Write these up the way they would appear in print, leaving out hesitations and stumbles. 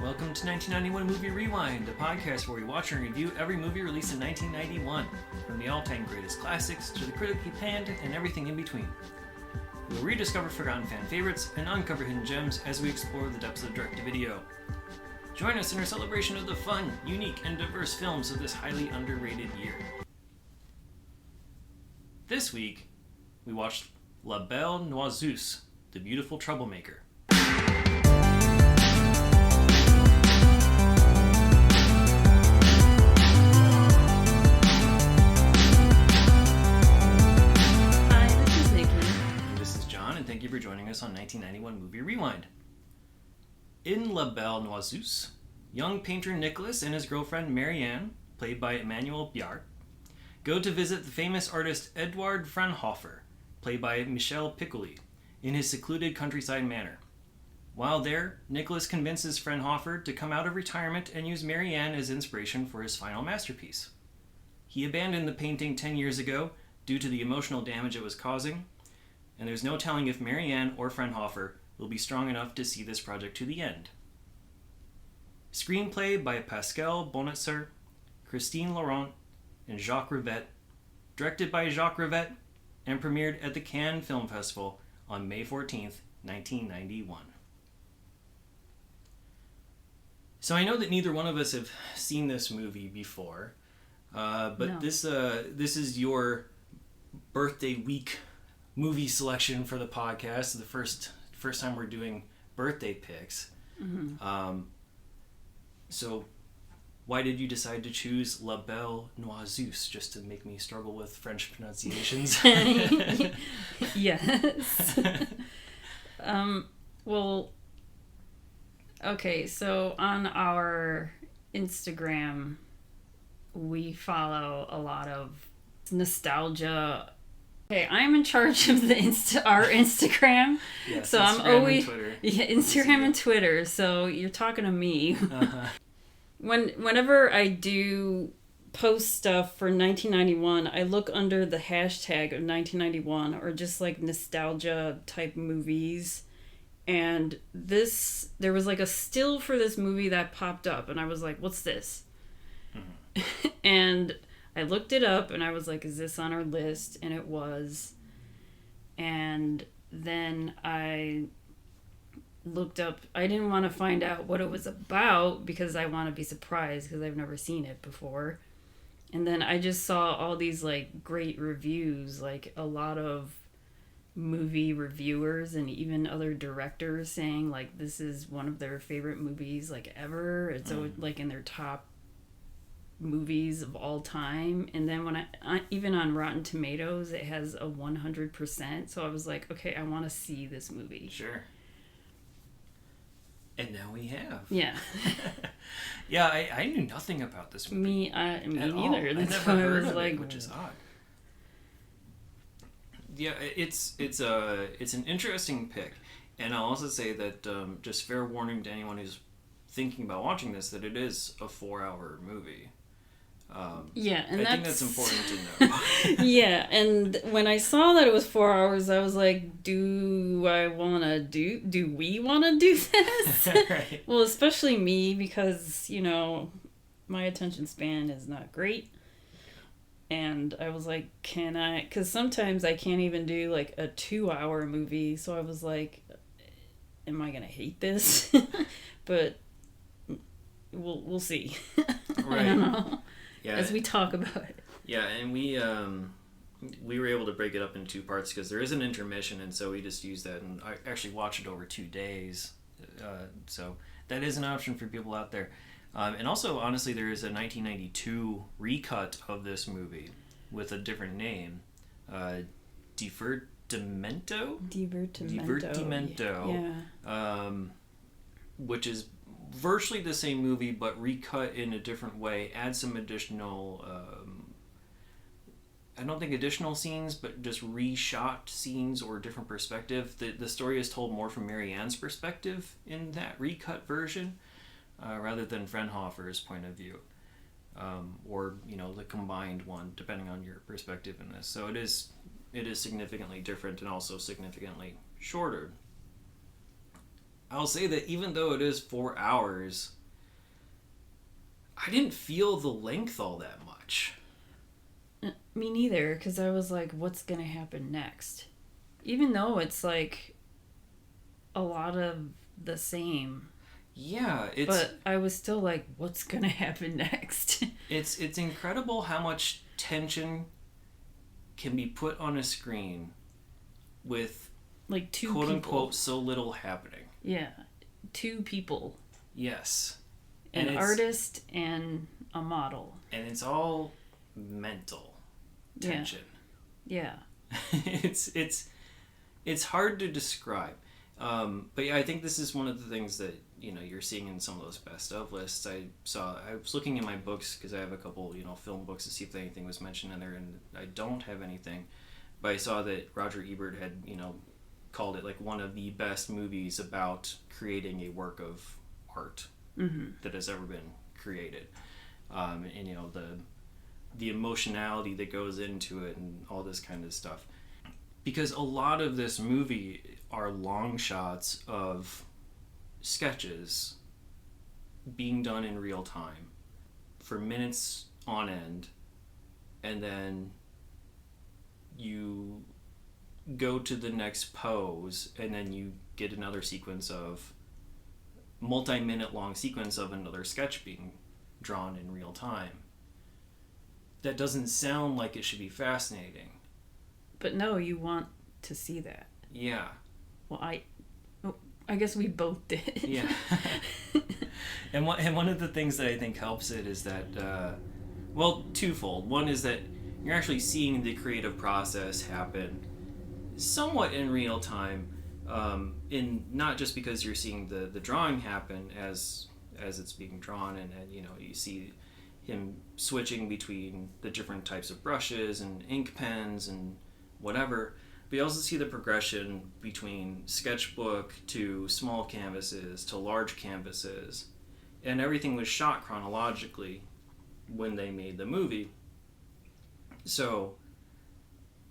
Welcome to 1991 Movie Rewind, a podcast where we watch and review every movie released in 1991, from the all-time greatest classics to the critically panned and everything in between. We'll rediscover forgotten fan favorites and uncover hidden gems as we explore the depths of direct-to-video. Join us in our celebration of the fun, unique, and diverse films of this highly underrated year. This week, we watched La Belle Noiseuse, The Beautiful Troublemaker. Thank you for joining us on 1991 Movie Rewind. In La Belle Noiseuse, young painter Nicolas and his girlfriend Marianne, played by Emmanuelle Béart, go to visit the famous artist Edouard Frenhofer, played by Michel Piccoli, in his secluded countryside manor. While there, Nicolas convinces Frenhofer to come out of retirement and use Marianne as inspiration for his final masterpiece. He abandoned the painting 10 years ago due to the emotional damage it was causing, and there's no telling if Marianne or Frenhofer will be strong enough to see this project to the end. Screenplay by Pascal Bonitzer, Christine Laurent, and Jacques Rivette, directed by Jacques Rivette, and premiered at the Cannes Film Festival on May 14th, 1991. So I know that neither one of us have seen this movie before, but no. This is your birthday week movie selection for the podcast. The first time we're doing birthday picks. Mm-hmm. So why did you decide to choose La Belle Noiseuse, just to make me struggle with French pronunciations? Yes. Well, okay, so on our Instagram, we follow a lot of nostalgia. Okay, I'm in charge of our Instagram, yes, so Instagram, I'm always Instagram and Twitter. So you're talking to me. Uh-huh. Whenever I do post stuff for 1991, I look under the hashtag of 1991 or just like nostalgia type movies, and there was like a still for this movie that popped up, and I was like, "What's this?" Mm-hmm. And I looked it up and I was like, is this on our list? And it was. And then I looked up, I didn't want to find out what it was about because I want to be surprised because I've never seen it before. And then I just saw all these like great reviews, like a lot of movie reviewers and even other directors saying like this is one of their favorite movies like ever. It's like in their top movies of all time. And then when I even on Rotten Tomatoes it has a 100%, so I was like, okay, I want to see this movie. Sure. And now we have. Yeah. Yeah, I knew nothing about this movie. Me neither. I never heard of it, which is odd. Yeah, it's an interesting pick, and I'll also say that just fair warning to anyone who's thinking about watching this, that it is a 4-hour movie. Yeah, and I think that's important to know. Yeah, and when I saw that it was 4 hours, I was like, do we want to do this? Right. Well, especially me, because, my attention span is not great. And I was like, because sometimes I can't even do like a 2-hour movie, so I was like, am I going to hate this? But we'll see. Right. I don't know. Yeah. As we talk about it. Yeah, and we were able to break it up in 2 parts because there is an intermission, and so we just used that, and I actually watched it over 2 days. So that is an option for people out there. And also, honestly, there is a 1992 recut of this movie with a different name, Divertimento, yeah. Which is virtually the same movie but recut in a different way, add some additional I don't think additional scenes, but just reshot scenes or different perspective. The story is told more from Marianne's perspective in that recut version, rather than Frenhofer's point of view, or the combined one, depending on your perspective in this. So it is significantly different and also significantly shorter. I'll say that even though it is 4 hours, I didn't feel the length all that much. Me neither, because I was like, what's going to happen next? Even though it's like a lot of the same. Yeah, but I was still like, what's going to happen next? It's incredible how much tension can be put on a screen with like two quote people. Unquote so little happening. Yeah. 2 people. Yes. An artist and a model. And it's all mental tension. Yeah. It's hard to describe. But yeah, I think this is one of the things that, you're seeing in some of those best of lists. I was looking in my books because I have a couple, film books to see if anything was mentioned in there, and I don't have anything. But I saw that Roger Ebert had, called it like one of the best movies about creating a work of art that has ever been created. And the emotionality that goes into it and all this kind of stuff. Because a lot of this movie are long shots of sketches being done in real time for minutes on end, and then you go to the next pose, and then you get another sequence of multi-minute long sequence of another sketch being drawn in real time. That doesn't sound like it should be fascinating. But no, you want to see that. Yeah. Well, I guess we both did. Yeah. and one of the things that I think helps it is that, twofold. One is that you're actually seeing the creative process happen somewhat in real time, in not just because you're seeing the drawing happen as it's being drawn, and you see him switching between the different types of brushes and ink pens and whatever, but you also see the progression between sketchbook to small canvases to large canvases, and everything was shot chronologically when they made the movie. So,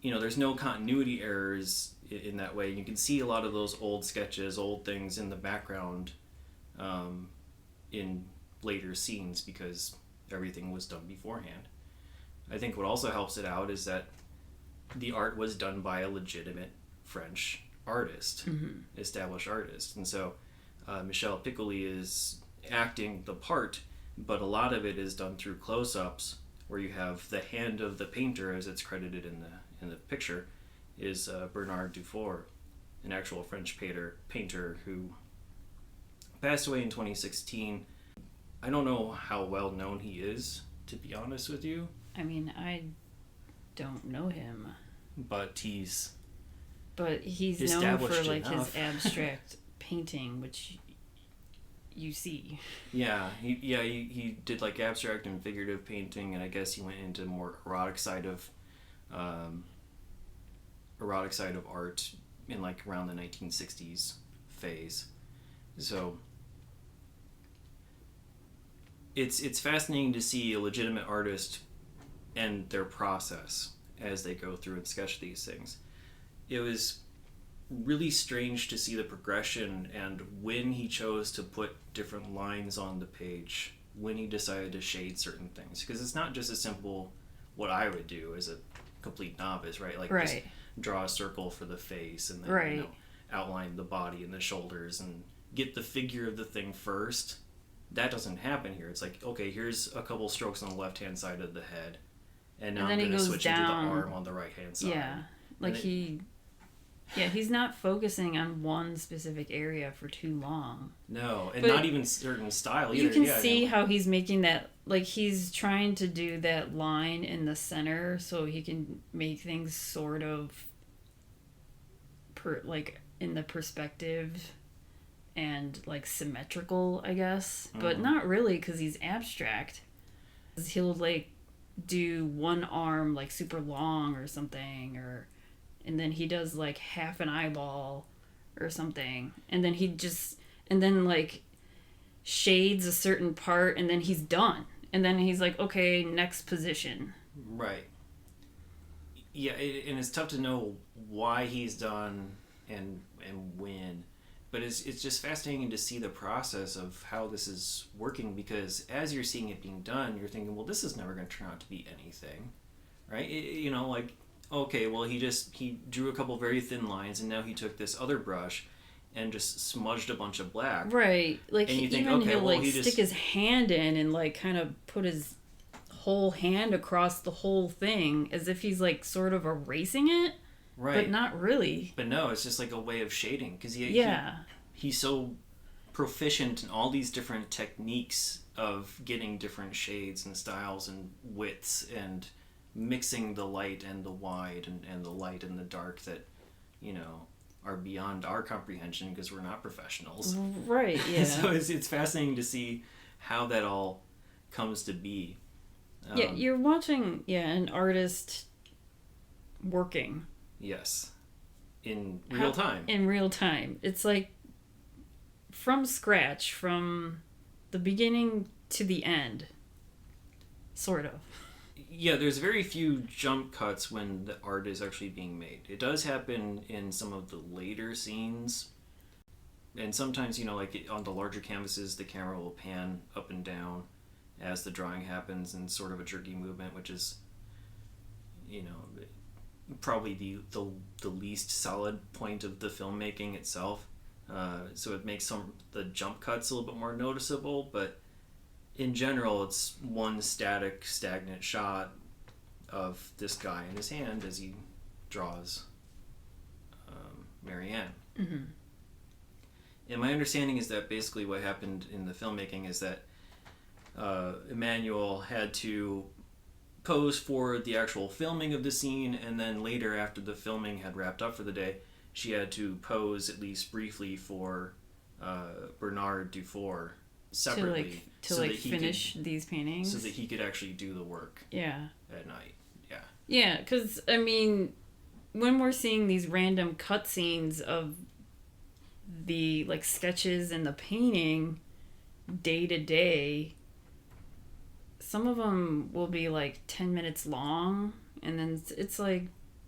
there's no continuity errors in that way. You can see a lot of those old sketches, old things in the background in later scenes because everything was done beforehand. I think what also helps it out is that the art was done by a legitimate French artist, established artist. And so Michel Piccoli is acting the part, but a lot of it is done through close-ups where you have the hand of the painter, as it's credited in the picture, is Bernard Dufour, an actual French painter who passed away in 2016. I don't know how well known he is, to be honest with you. I mean, I don't know him. But he's known for like his abstract painting, which you see. Yeah, he did like abstract and figurative painting, and I guess he went into more erotic side of art in like around the 1960s phase. So it's fascinating to see a legitimate artist and their process as they go through and sketch these things. It was really strange to see the progression and when he chose to put different lines on the page, when he decided to shade certain things. Because it's not just as simple what I would do as a complete novice, right? Like just draw a circle for the face and then outline the body and the shoulders and get the figure of the thing first. That doesn't happen here. It's like, okay, here's a couple strokes on the left-hand side of the head. And now I'm going to switch into the arm on the right-hand side. Yeah, like he's not focusing on one specific area for too long. No, and not even certain style either. You can see how he's making that, like he's trying to do that line in the center so he can make things sort of like in the perspective and like symmetrical, I guess. But not really, because he's abstract. He'll like do one arm like super long or something, and then he does like half an eyeball or something, and then like shades a certain part, and then he's done, and then he's like, okay, next position. Right. Yeah, and it's tough to know why he's done and when, But it's just fascinating to see the process of how this is working, because as you're seeing it being done, you're thinking, well, this is never going to turn out to be anything, right? Like, okay, well, he drew a couple very thin lines, and now he took this other brush and just smudged a bunch of black. Right. Like, and you think, even okay, he'll, well, like, stick his hand in and, like, kind of put his whole hand across the whole thing as if he's, like, sort of erasing it. Right. But not really. But no, it's just like a way of shading, because he's so proficient in all these different techniques of getting different shades and styles and widths and mixing the light and the wide and the light and the dark that, are beyond our comprehension because we're not professionals. Right, yeah. So it's fascinating to see how that all comes to be. You're watching, an artist working. Yes. In real time. In real time. It's like from scratch, from the beginning to the end. Sort of. Yeah, there's very few jump cuts when the art is actually being made. It does happen in some of the later scenes. And sometimes, like on the larger canvases, the camera will pan up and down as the drawing happens in sort of a jerky movement, which is, probably the least solid point of the filmmaking itself. So it makes the jump cuts a little bit more noticeable, but in general, it's one stagnant shot of this guy in his hand as he draws Marianne. Mm-hmm. And my understanding is that basically what happened in the filmmaking is that Emmanuelle had to pose for the actual filming of the scene, and then later, after the filming had wrapped up for the day, she had to pose at least briefly for Bernard Dufour separately to finish these paintings, so that he could actually do the work at night. Yeah, because when we're seeing these random cutscenes of the like sketches and the painting day to day, some of them will be like 10 minutes long, and then it's like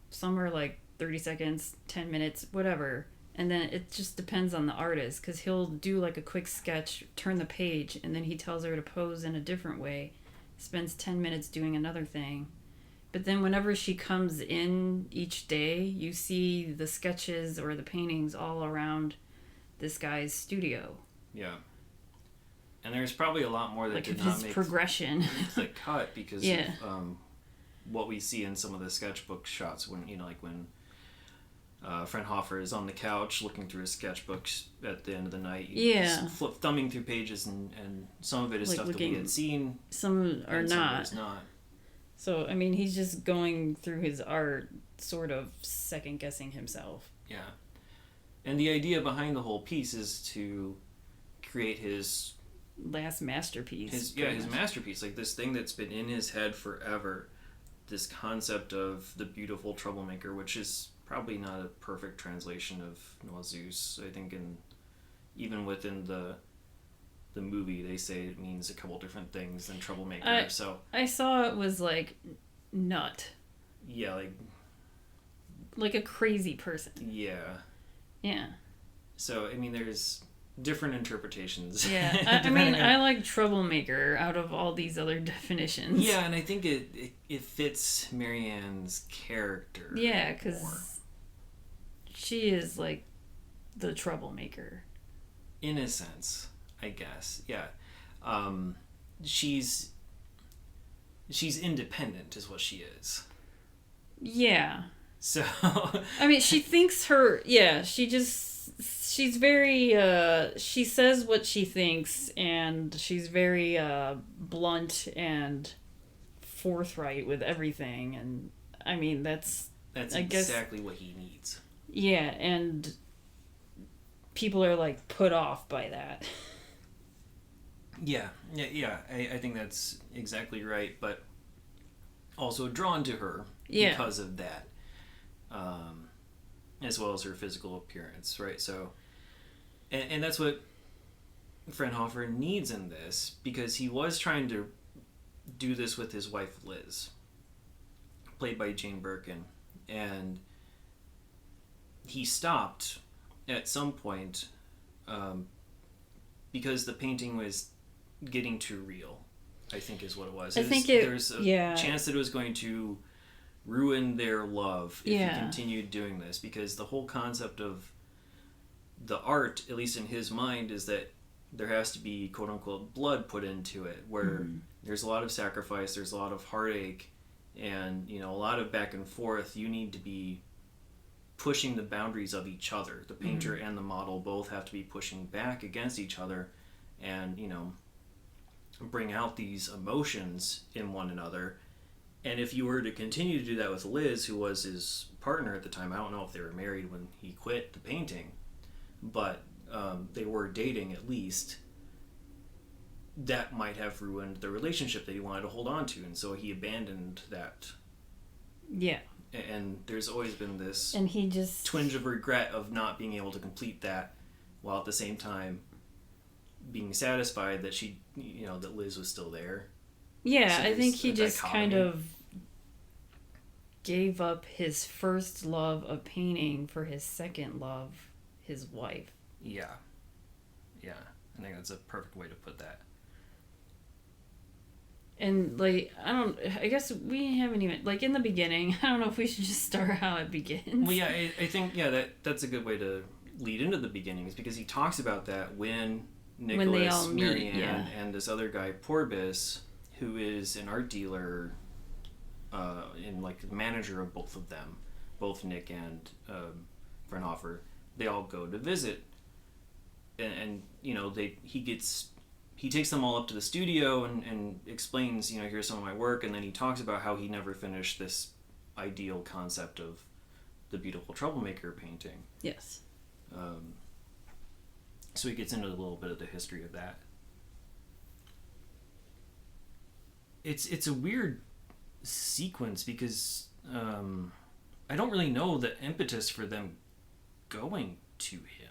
some are like 30 seconds, 10 minutes, whatever. And then it just depends on the artist, because he'll do like a quick sketch, turn the page, and then he tells her to pose in a different way, spends 10 minutes doing another thing. But then whenever she comes in each day, you see the sketches or the paintings all around this guy's studio. Yeah. And there's probably a lot more that like did his not make progression. the cut because of what we see in some of the sketchbook shots when when Frenhofer is on the couch looking through his sketchbooks at the end of the night. Thumbing through pages, and some of it is like stuff that we had seen. Some are not. Some is not. So, he's just going through his art, sort of second-guessing himself. Yeah. And the idea behind the whole piece is to create his last masterpiece. His masterpiece. Like this thing that's been in his head forever. This concept of the beautiful troublemaker, which is probably not a perfect translation of Noiseuse. I think even within the movie, they say it means a couple different things than troublemaker. So I saw it was like nut. Yeah, like a crazy person. Yeah. Yeah. So there's different interpretations. Yeah, I like troublemaker out of all these other definitions. Yeah, and I think it fits Marianne's character. Yeah, because she is like the troublemaker. In a sense, I guess. Yeah. She's independent is what she is. Yeah. So she thinks she's very she says what she thinks, and she's very blunt and forthright with everything, and that's exactly what he needs. Yeah, and people are like put off by that. Yeah. I think that's exactly right, but also drawn to her because of that, as well as her physical appearance, right? So, and that's what Frenhofer needs in this, because he was trying to do this with his wife Liz, played by Jane Birkin, and he stopped at some point because the painting was getting too real, I think is what it was. There's a chance that it was going to ruin their love if he continued doing this, because the whole concept of the art, at least in his mind, is that there has to be quote-unquote blood put into it, where there's a lot of sacrifice, there's a lot of heartache, and a lot of back and forth. You need to be pushing the boundaries of each other. The painter and the model both have to be pushing back against each other and bring out these emotions in one another. And if you were to continue to do that with Liz, who was his partner at the time, I don't know if they were married when he quit the painting, but they were dating at least, that might have ruined the relationship that he wanted to hold on to, and so he abandoned that. Yeah. And there's always been this and he just twinge of regret of not being able to complete that, while at the same time being satisfied that that Liz was still there. Yeah, so I think he just kind of gave up his first love of painting for his second love, his wife. Yeah. Yeah. I think that's a perfect way to put that. And, I guess we haven't even, in the beginning, I don't know if we should just start how it begins. Well, yeah, I think, that's a good way to lead into the beginnings, because he talks about that when Nicolas, Marianne, and this other guy, Porbis, who is an art dealer, and, the manager of both of them, both Nick and Frenhofer, they all go to visit. And he takes them all up to the studio and explains, here's some of my work, and then he talks about how he never finished this ideal concept of the beautiful Troublemaker painting. Yes. So he gets into a little bit of the history of that. It's a weird sequence, because I don't really know the impetus for them going to him.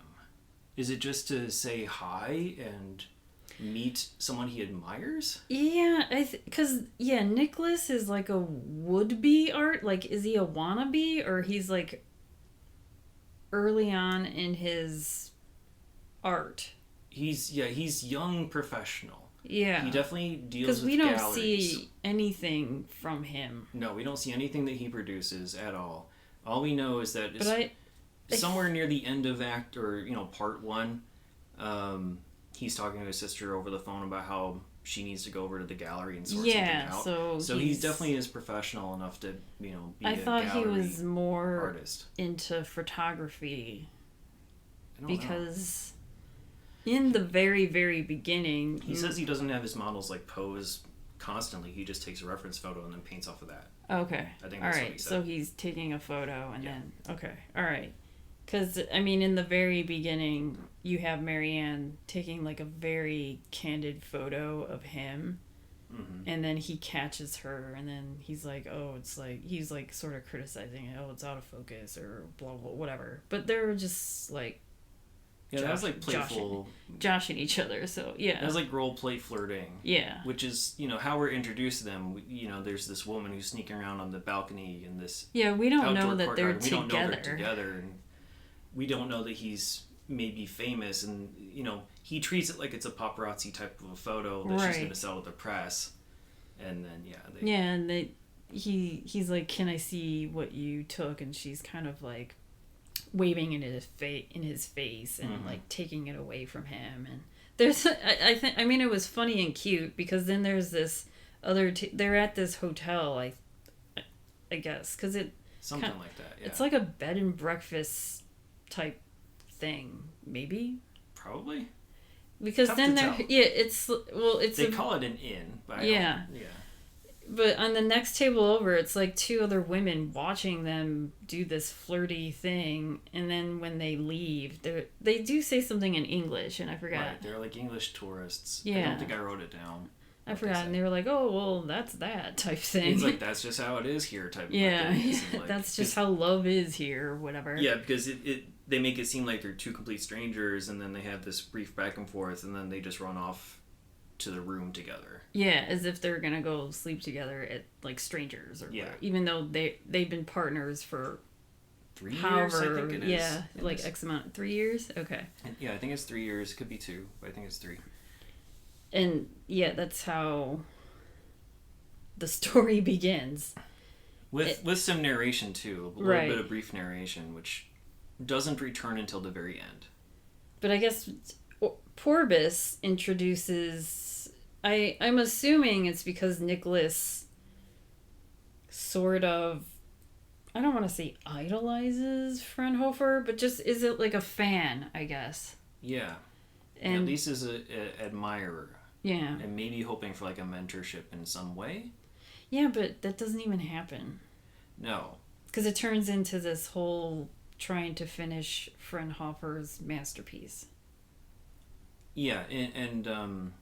Is it just to say hi and meet someone he admires? Yeah, because Nicholas is a would-be art. Is he a wannabe, or he's early on in his art? He's young professional. Yeah, he definitely deals with galleries. Because we don't see anything from him. No, we don't see anything that he produces at all. All we know is that somewhere near the end of act, or part one, he's talking to his sister over the phone about how she needs to go over to the gallery and sort something out. So he's definitely is professional enough to be a gallery artist. I thought he was more into photography, because in the very, very beginning, he says he doesn't have his models pose constantly. He just takes a reference photo and then paints off of that. Okay. I think that's what he said. So he's taking a photo and then all right. Because, in the very beginning, you have Marianne taking, a very candid photo of him. Mm-hmm. And then he catches her, and then he's he's, sort of criticizing it. Oh, it's out of focus, or blah, blah, whatever. But they're just, that was, playful... Joshing each other, so, yeah. That was, role-play flirting. Yeah. Which is, how we're introduced to them. There's this woman who's sneaking around on the balcony in this we don't know that they're together. We don't know they're together, and we don't know that he's maybe famous, and he treats it like it's a paparazzi type of a photo that she's going to sell to the press, and then he's like, can I see what you took? And she's kind of waving in his face and taking it away from him. And there's I think it was funny and cute, because then there's this other they're at this hotel, I guess, because something like that. Yeah. It's like a bed and breakfast type thing, maybe. Probably. Because tough then they call it an inn. But yeah. But on the next table over, it's two other women watching them do this flirty thing, and then when they leave, they do say something in English, and I forgot. Right, they're English tourists. Yeah. I don't think I wrote it down. I forgot, and they were like, "Oh, well, that's that type thing." It's that's just how it is here type. Yeah, of thing. That's just how love is here, or whatever. Yeah, because they make it seem like they're two complete strangers, and then they have this brief back and forth, and then they just run off to the room together. Yeah, as if they're gonna go sleep together at strangers, or whatever, even though they've been partners for 3 years, I however, think it is. yeah, like X amount, 3 years? Okay. Yeah, I think it's 3 years. It could be 2, but I think it's 3. And yeah, that's how the story begins. With some narration too, a little bit of brief narration, which doesn't return until the very end. But I guess Porbus introduces... I'm assuming it's because Nicholas sort of... I don't want to say idolizes Frenhofer, but just is it like a fan, I guess. Yeah. And at least is an admirer. Yeah. And maybe hoping for like a mentorship in some way. Yeah, but that doesn't even happen. No. Because it turns into this whole trying to finish Frenhofer's masterpiece. Yeah, and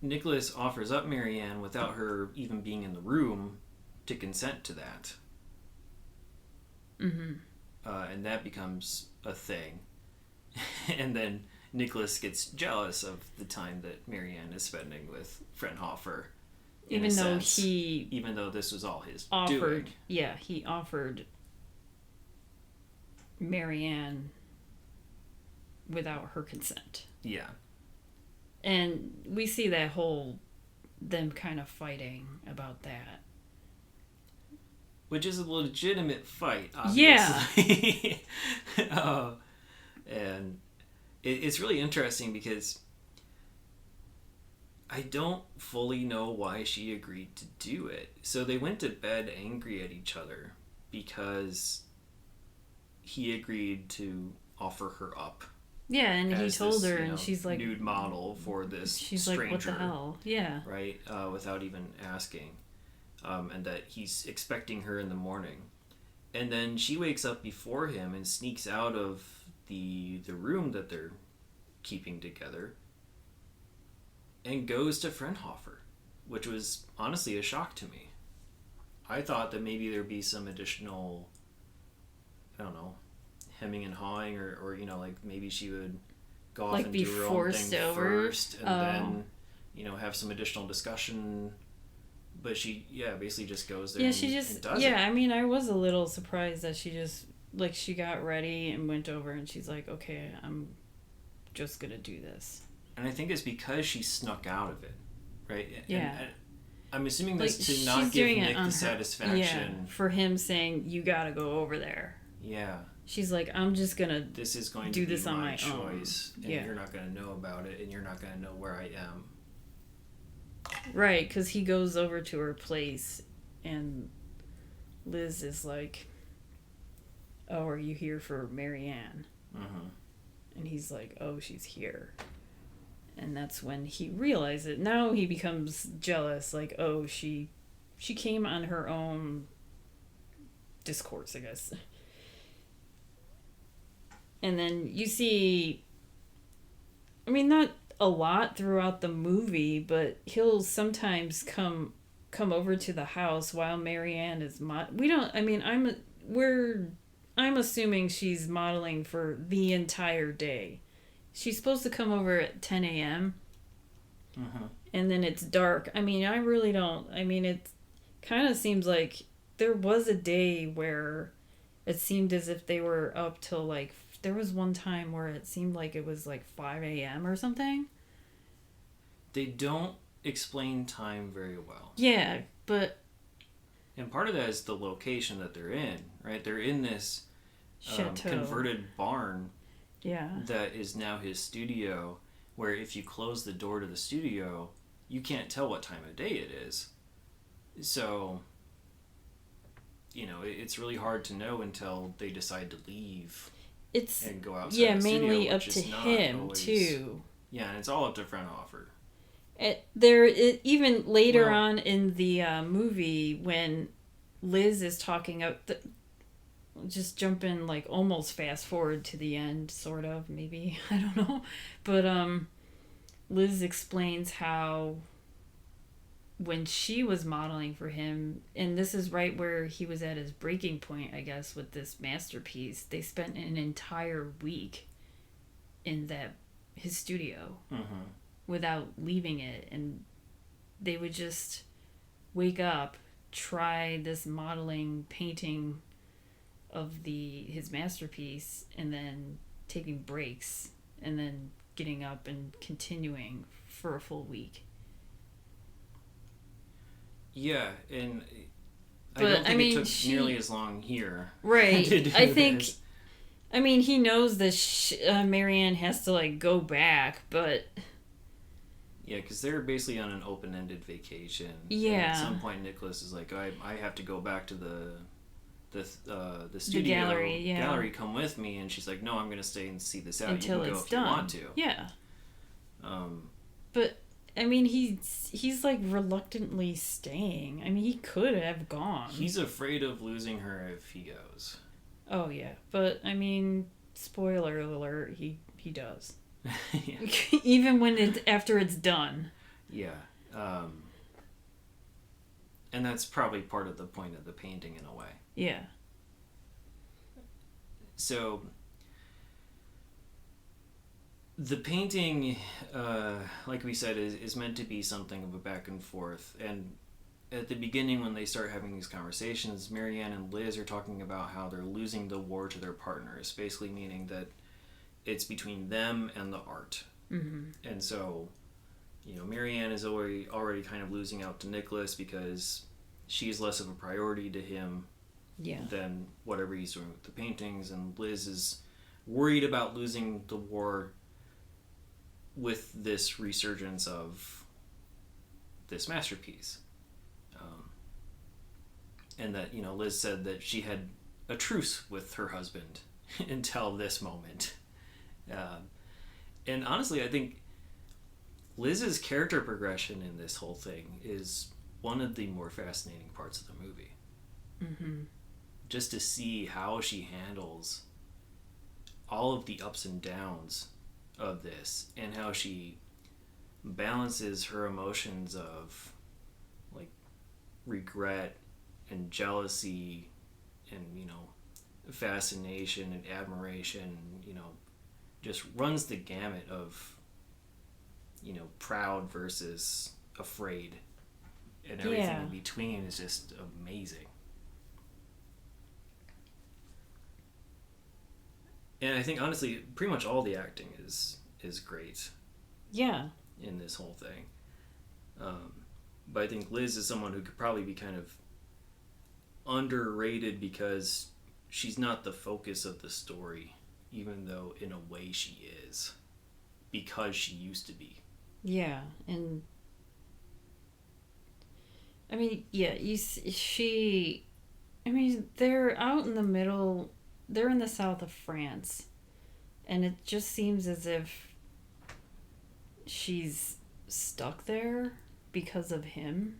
Nicholas offers up Marianne without her even being in the room to consent to that. Mm-hmm. And that becomes a thing. And then Nicholas gets jealous of the time that Marianne is spending with Frenhofer. Even though this was all his doing. Yeah, he offered Marianne without her consent. Yeah. And we see that them kind of fighting about that. Which is a legitimate fight, obviously. Yeah. And it's really interesting because I don't fully know why she agreed to do it. So they went to bed angry at each other because he agreed to offer her up. Yeah, and he told her, and she's like... nude model for this she's stranger. She's like, what the hell? Yeah. Right? Without even asking. And that he's expecting her in the morning. And then she wakes up before him and sneaks out of the room that they're keeping together and goes to Frenhofer, which was honestly a shock to me. I thought that maybe there'd be some additional, I don't know, hemming and hawing, or like maybe she would go off and do her own thing first, and then have some additional discussion. But she, basically just goes there. And does it. I mean, I was a little surprised that she just she got ready and went over, and she's like, okay, I'm just gonna do this. And I think it's because she snuck out of it, right? Yeah. And I'm assuming this to not give Nick the satisfaction. Yeah, for him saying, you gotta go over there. Yeah. She's like, I'm just gonna this is going do to be this on my choice, own. And yeah. You're not gonna know about it, and you're not gonna know where I am. Right, because he goes over to her place, and Liz is like, oh, are you here for Marianne? Mm-hmm. And he's like, oh, she's here. And that's when he realizes it. Now he becomes jealous, like, oh, she came on her own discourse, I guess. And then you see, I mean, not a lot throughout the movie, but he'll sometimes come over to the house while Marianne is I'm assuming she's modeling for the entire day. She's supposed to come over at 10 a.m. Mm-hmm. And then it's dark. I mean, I really don't. I mean, it kind of seems like there was a day where it seemed as if they were up till like... There was one time where it seemed like it was like 5 a.m. or something. They don't explain time very well. Yeah, but... And part of that is the location that they're in, right? They're in this converted barn that is now his studio, where if you close the door to the studio, you can't tell what time of day it is. So, it's really hard to know until they decide to leave and go outside the studio, mainly up to him, too. Yeah, and it's all up to Frenhofer. Even later on in the movie, when Liz is talking up... just jump in, like, almost fast forward to the end, sort of, maybe. I don't know. But Liz explains how when she was modeling for him, and this is right where he was at his breaking point, I guess, with this masterpiece, they spent an entire week in his studio without leaving it, and they would just wake up, try this modeling, painting of his masterpiece and then taking breaks and then getting up and continuing for a full week. Yeah, and I don't think it took nearly as long here. Right. To do I think, this. I mean, he knows that Marianne has to, like, go back, but... Yeah, because they're basically on an open-ended vacation. Yeah. And at some point, Nicholas is like, I have to go back to the studio. Gallery, come with me. And she's like, no, I'm going to stay and see this out. Until you can go it's if done. you want to. Yeah. But I mean, he's like reluctantly staying. I mean, he could have gone. He's afraid of losing her if he goes. Oh yeah, but I mean, spoiler alert, he does. Yeah. Even when after it's done. Yeah. And that's probably part of the point of the painting in a way. Yeah. So the painting, like we said, is meant to be something of a back and forth. And at the beginning, when they start having these conversations, Marianne and Liz are talking about how they're losing the war to their partners, basically meaning that it's between them and the art. Mm-hmm. And so, Marianne is already kind of losing out to Nicholas because she's less of a priority to him than whatever he's doing with the paintings. And Liz is worried about losing the war with this resurgence of this masterpiece. And that, Liz said that she had a truce with her husband until this moment. And honestly, I think Liz's character progression in this whole thing is one of the more fascinating parts of the movie. Mm-hmm. Just to see how she handles all of the ups and downs of this and how she balances her emotions of like regret and jealousy and fascination and admiration, just runs the gamut of proud versus afraid, and everything in between is just amazing. And I think honestly pretty much all the acting is great in this whole thing. But I think Liz is someone who could probably be kind of underrated because she's not the focus of the story, even though in a way she is, because she used to be. Yeah, and I mean, they're out in the middle, they're in the south of France, and it just seems as if she's stuck there because of him.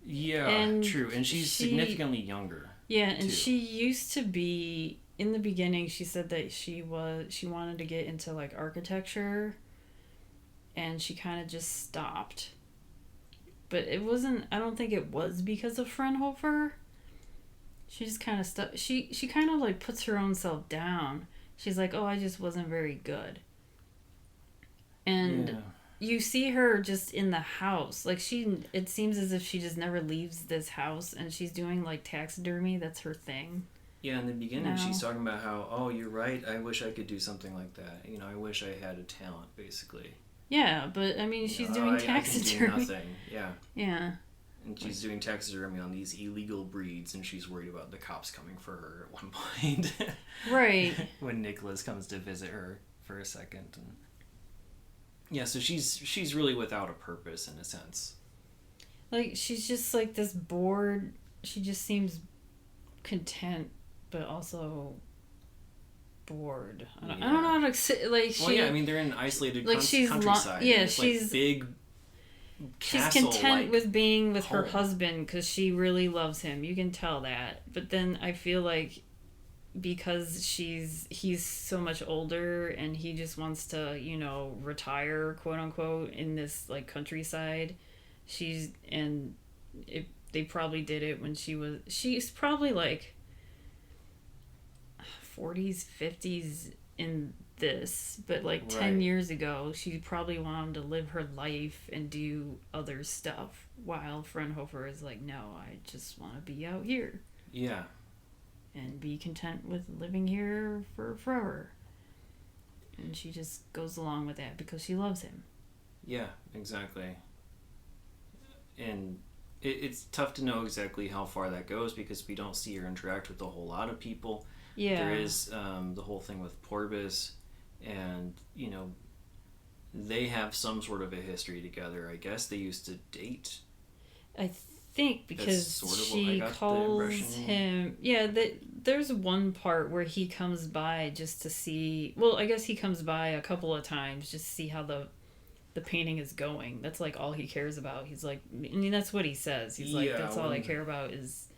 Yeah, true. And she's significantly younger. Yeah, and she used to be, in the beginning, she said that she wanted to get into like architecture, and she kind of just stopped. But it wasn't, I don't think it was because of Frenhofer. She just kind of stuck. She kind of like puts her own self down. She's like, oh, I just wasn't very good. And you see her just in the house. Like it seems as if she just never leaves this house, and she's doing like taxidermy. That's her thing. Yeah, in the beginning she's talking about how, oh, you're right, I wish I could do something like that. I wish I had a talent, basically. Yeah, but I mean, she's doing taxidermy. I can do nothing. Yeah. Yeah. And she's doing taxidermy on these illegal breeds, and she's worried about the cops coming for her at one point. Right. When Nicholas comes to visit her for a second. And yeah, so she's really without a purpose in a sense. Like, she's just like this bored, she just seems content, but also bored. I don't know how to say, like, well, yeah, I mean, they're in isolated countryside. She's like big she's content with being with her husband because she really loves him. You can tell that. But then I feel like because he's so much older and he just wants to, retire, quote unquote, in this like countryside. They probably did it when she's probably like 40s, 50s in this, but like 10 years ago, she probably wanted to live her life and do other stuff, while Frenhofer is like, no, I just want to be out here. Yeah. and be content with living here for forever. And she just goes along with that because she loves him. Yeah, exactly. And it's tough to know exactly how far that goes because we don't see her interact with a whole lot of people. Yeah. There is the whole thing with Porbus, and, you know, they have some sort of a history together. I guess they used to date. I think because sort of she calls him... Yeah, there's one part where he comes by just to see... Well, I guess he comes by a couple of times just to see how the painting is going. That's like all he cares about. He's like... I mean, that's what he says. He's like, that's all I care about is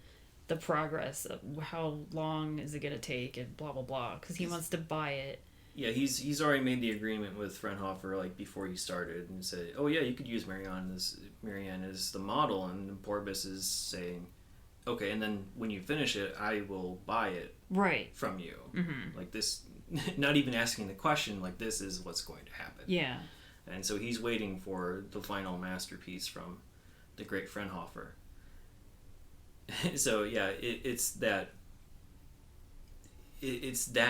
the progress of how long is it going to take and blah, blah, blah. Because he wants to buy it. Yeah, he's already made the agreement with Frenhofer like before he started and said, oh yeah, you could use Marianne as the model, and Porbus is saying, okay, and then when you finish it, I will buy it from you. Mm-hmm. Like this, not even asking the question, like this is what's going to happen. Yeah. And so he's waiting for the final masterpiece from the great Frenhofer. So yeah, it's that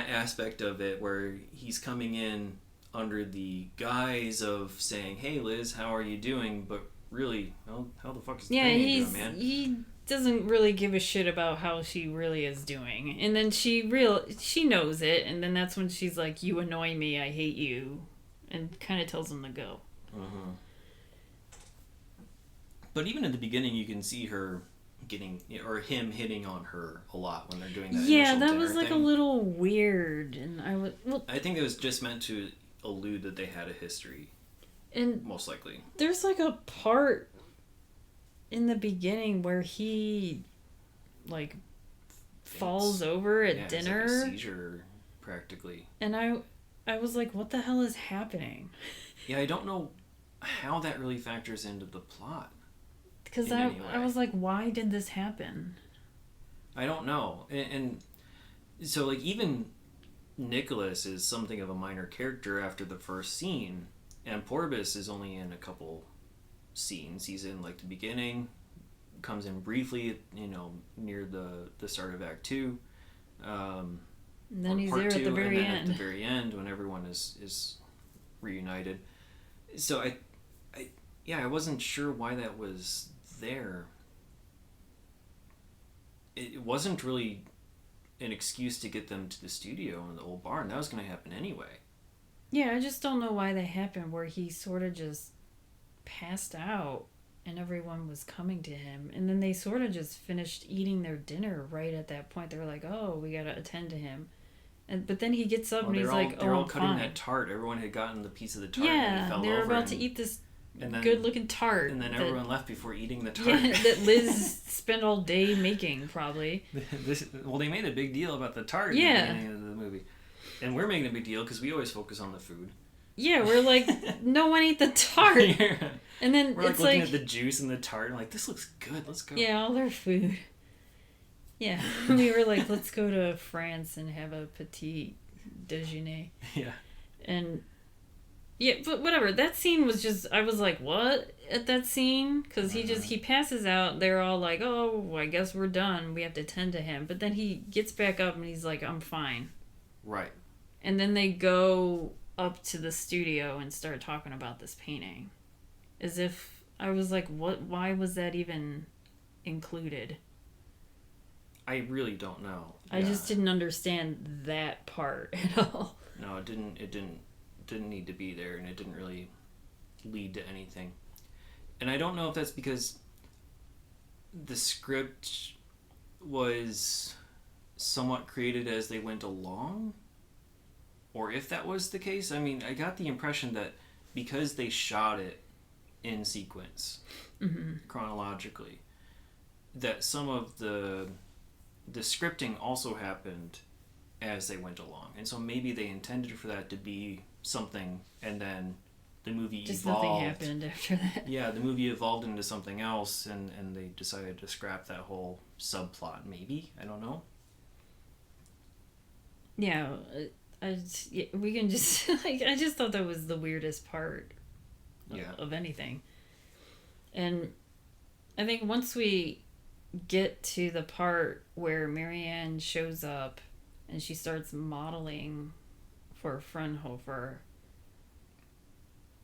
aspect of it where he's coming in under the guise of saying, hey Liz, how are you doing? But really, well, how the fuck is the painting doing, man? He doesn't really give a shit about how she really is doing. And then she knows it, and then that's when she's like, you annoy me, I hate you, and kind of tells him to go. Uh-huh. But even in the beginning, you can see her him hitting on her a lot when they're doing that. Yeah, that was like a little weird, and I think it was just meant to allude that they had a history, and most likely. There's like a part in the beginning where he like falls over at dinner. It's like a seizure, practically. And I was like, what the hell is happening? Yeah, I don't know how that really factors into the plot. Because I was like, why did this happen? I don't know. And so, like, even Nicolas is something of a minor character after the first scene. And Porbus is only in a couple scenes. He's in, like, the beginning, comes in briefly, near the start of Act 2. And then he's there at the very end. At the very end, when everyone is reunited. So, I wasn't sure why that was there. It wasn't really an excuse to get them to the studio in the old barn. That was going to happen anyway. Yeah, I just don't know why that happened, where he sort of just passed out and everyone was coming to him. And then they sort of just finished eating their dinner right at that point. They were like, oh, we got to attend to him. But then he gets up and he's like, they're all I'm cutting fine. that tart. Everyone had gotten the piece of the tart. Yeah, and he fell they were over about to eat this and then, good-looking tart. And then everyone left before eating the tart. Yeah, that Liz spent all day making, probably. Well, they made a big deal about the tart at the beginning of the movie. And we're making a big deal because we always focus on the food. Yeah, we're like, no one ate the tart. Yeah. And then we're like looking at the juice and the tart and like, this looks good, let's go. Yeah, all their food. Yeah, we were like, let's go to France and have a petit déjeuner. Yeah. And yeah, but whatever. That scene was just, I was like, what at that scene? Because he passes out. They're all like, oh, I guess we're done. We have to tend to him. But then he gets back up and he's like, I'm fine. Right. And then they go up to the studio and start talking about this painting. As if, I was like, what? Why was that even included? I really don't know. I just didn't understand that part at all. No, it didn't need to be there, and it didn't really lead to anything. And I don't know if that's because the script was somewhat created as they went along, or if that was the case. I mean, I got the impression that because they shot it in sequence, chronologically, that some of the scripting also happened as they went along. And so maybe they intended for that to be something, and then the movie just evolved. Nothing happened after that. Yeah, the movie evolved into something else, and they decided to scrap that whole subplot, maybe. I don't know. Yeah, we can just... like, I just thought that was the weirdest part of anything. And I think once we get to the part where Marianne shows up and she starts modeling for Frenhofer,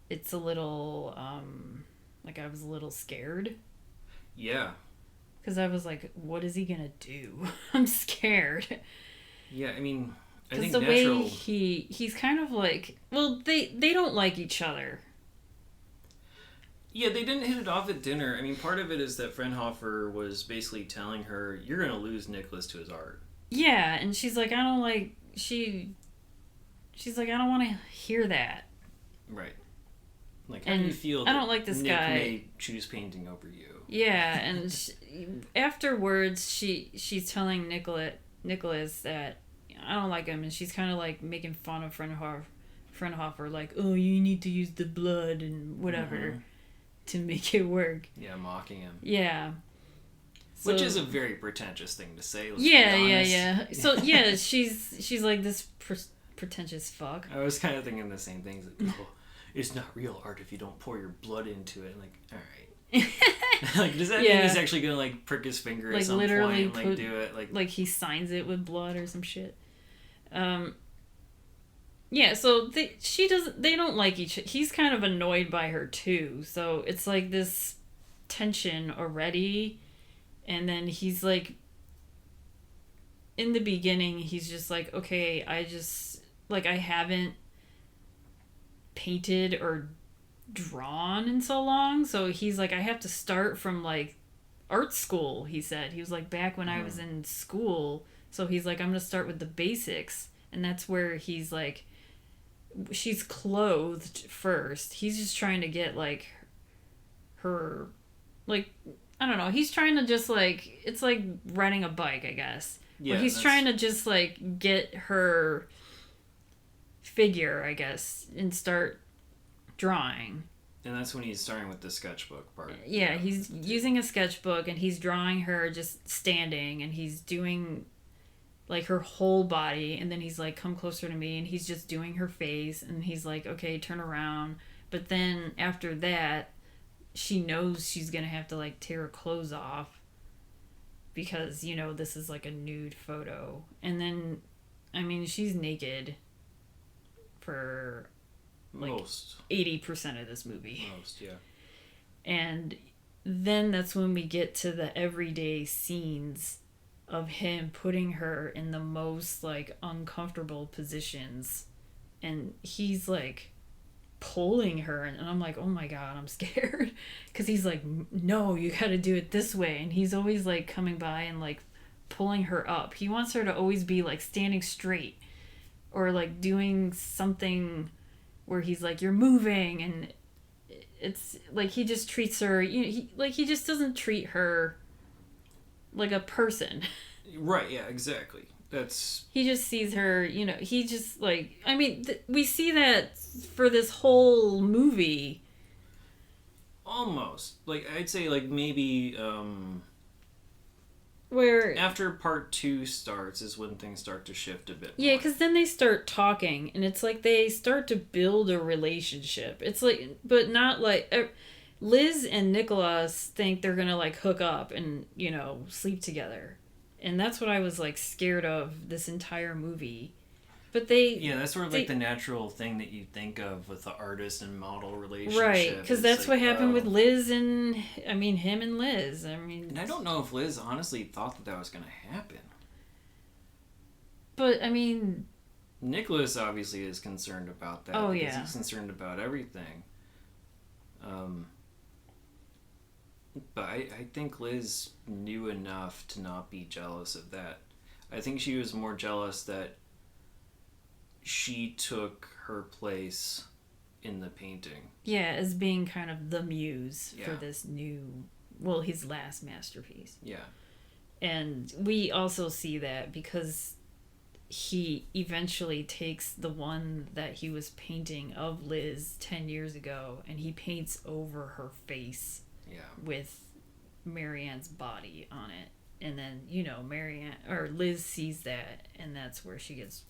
it's a little, like I was a little scared. Yeah. Because I was like, what is he gonna do? I'm scared. Yeah, I mean, I think the natural... way he's kind of like, well, they don't like each other. Yeah, they didn't hit it off at dinner. I mean, part of it is that Frenhofer was basically telling her, you're going to lose Nicolas to his art. Yeah, and she's like, I don't like... She's like, I don't want to hear that. Right. Like, how do you feel I don't like this Nick guy may choose painting over you? Yeah, and afterwards, she's telling Nicolas that I don't like him, and she's kind of like making fun of Frenhofer, like, oh, you need to use the blood and whatever to make it work. Yeah, mocking him. Yeah. So, which is a very pretentious thing to say. Yeah. So yeah, she's like this pretentious fuck. I was kind of thinking the same things. Like, oh, it's not real art if you don't pour your blood into it. I'm like, all right. Like, does that mean he's actually gonna like prick his finger at some point and like do it like he signs it with blood or some shit? Yeah, so they don't like each other. He's kind of annoyed by her too. So it's like this tension already. And then he's like, in the beginning, he's just like, okay, I haven't painted or drawn in so long. So he's like, I have to start from like art school, he said. He was like, back when I was in school. So he's like, I'm going to start with the basics. And that's where he's like, she's clothed first. He's just trying to get like her, like, I don't know. He's trying to just like, it's like riding a bike, I guess. Yeah, he's trying to just like get her figure, I guess, and start drawing. And that's when he's starting with the sketchbook part. Yeah, he's using a sketchbook and he's drawing her just standing, and he's doing like her whole body, and then he's like, come closer to me, and he's just doing her face, and he's like, okay, turn around. But then after that, she knows she's gonna have to like tear her clothes off because, you know, this is like a nude photo. And then, I mean, she's naked for like most 80% of this movie. Most, yeah. And then that's when we get to the everyday scenes of him putting her in the most like uncomfortable positions, and he's like pulling her, and I'm like, oh my god, I'm scared, because he's like, no, you gotta do it this way, and he's always like coming by and like pulling her up. He wants her to always be like standing straight or like doing something where he's like, you're moving, and it's like he just treats her, you know, he just doesn't treat her like a person. Right, yeah, exactly. He just sees her, you know, he just like, I mean, we see that for this whole movie. Almost. Like, I'd say like maybe where after part 2 starts is when things start to shift a bit more. Yeah, because then they start talking, and it's like they start to build a relationship. It's like, but not like, Liz and Nicolas think they're gonna like hook up and, you know, sleep together, and that's what I was like scared of this entire movie. But that's sort of like the natural thing that you think of with the artist and model relationship, right? Because that's like, what happened with Liz and him and Liz. And I don't know if Liz honestly thought that was gonna happen. But I mean, Nicolas obviously is concerned about that. Oh because yeah, he's concerned about everything. But I think Liz knew enough to not be jealous of that. I think she was more jealous that she took her place in the painting. Yeah, as being kind of the muse for this new, well, his last masterpiece. Yeah. And we also see that because he eventually takes the one that he was painting of Liz 10 years ago, and he paints over her face. Yeah. With Marianne's body on it. And then, you know, Liz sees that, and that's where she gets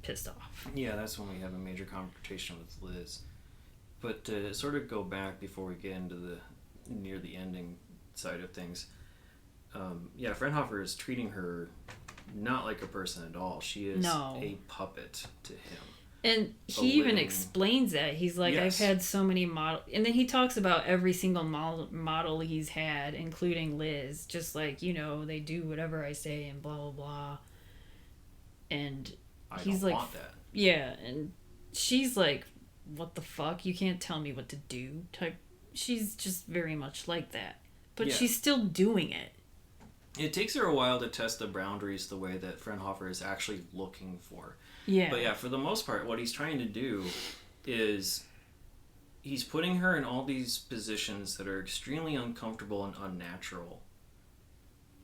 pissed off. Yeah, that's when we have a major confrontation with Liz. But to sort of go back before we get into near the ending side of things, Yeah, Frenhofer is treating her not like a person at all. She is a puppet to him. And he even explains that. He's like, yes. I've had so many models. And then he talks about every single model he's had, including Liz. Just like, they do whatever I say and blah, blah, blah. And he's like, want that. Yeah, and she's like, what the fuck? You can't tell me what to do type. She's just very much like that. But she's still doing it. It takes her a while to test the boundaries the way that Frenhofer is actually looking for. Yeah. But yeah, for the most part, what he's trying to do is he's putting her in all these positions that are extremely uncomfortable and unnatural,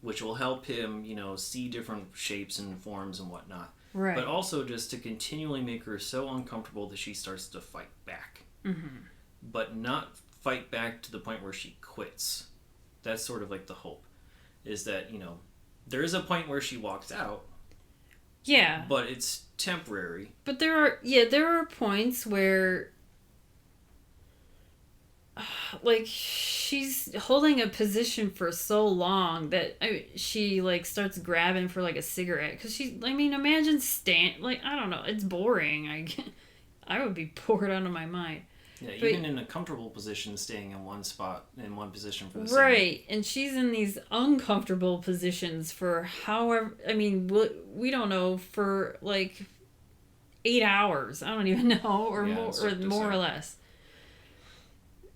which will help him, see different shapes and forms and whatnot. Right. But also just to continually make her so uncomfortable that she starts to fight back. Mm-hmm. But not fight back to the point where she quits. That's sort of like the hope. Is that, there is a point where she walks out. Yeah. But it's temporary. But there are points where like she's holding a position for so long that she like starts grabbing for like a cigarette because imagine I don't know, it's boring. I would be bored out of my mind. Yeah, but, even in a comfortable position, staying in one spot, in one position for the same. Right, and she's in these uncomfortable positions for however, we don't know, for like 8 hours. I don't even know, or more or less.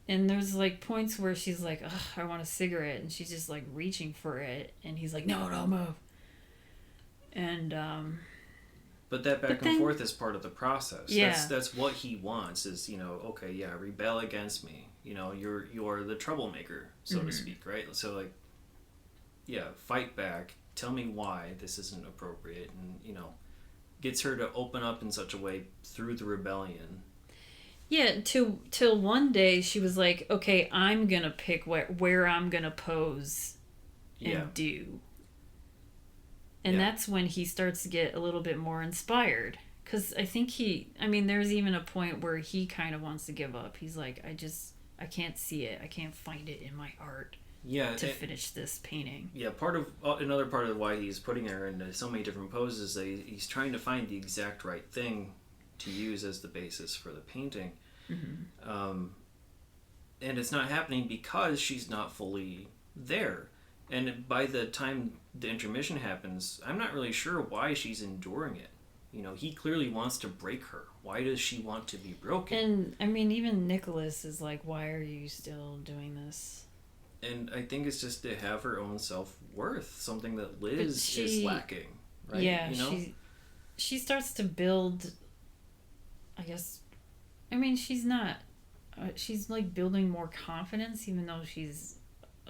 And there's like points where she's like, ugh, I want a cigarette, and she's just like reaching for it, and he's like, no, don't move. And but that back and forth is part of the process. Yeah. That's what he wants is, okay, yeah, rebel against me. You're the troublemaker, so to speak, right? So like, yeah, fight back. Tell me why this isn't appropriate, and gets her to open up in such a way through the rebellion. Yeah, till one day she was like, okay, I'm gonna pick where I'm gonna pose and do. And that's when he starts to get a little bit more inspired. Because I think there's even a point where he kind of wants to give up. He's like, I can't see it. I can't find it in my art to finish this painting. Yeah, another part of why he's putting her into so many different poses, that he's trying to find the exact right thing to use as the basis for the painting. Mm-hmm. And it's not happening because she's not fully there. And by the time the intermission happens, I'm not really sure why she's enduring it. He clearly wants to break her. Why does she want to be broken? And, even Nicolas is like, why are you still doing this? And I think it's just to have her own self-worth, something that Liz is lacking, right? Yeah, she starts to build, I guess, she's not, she's like building more confidence, even though she's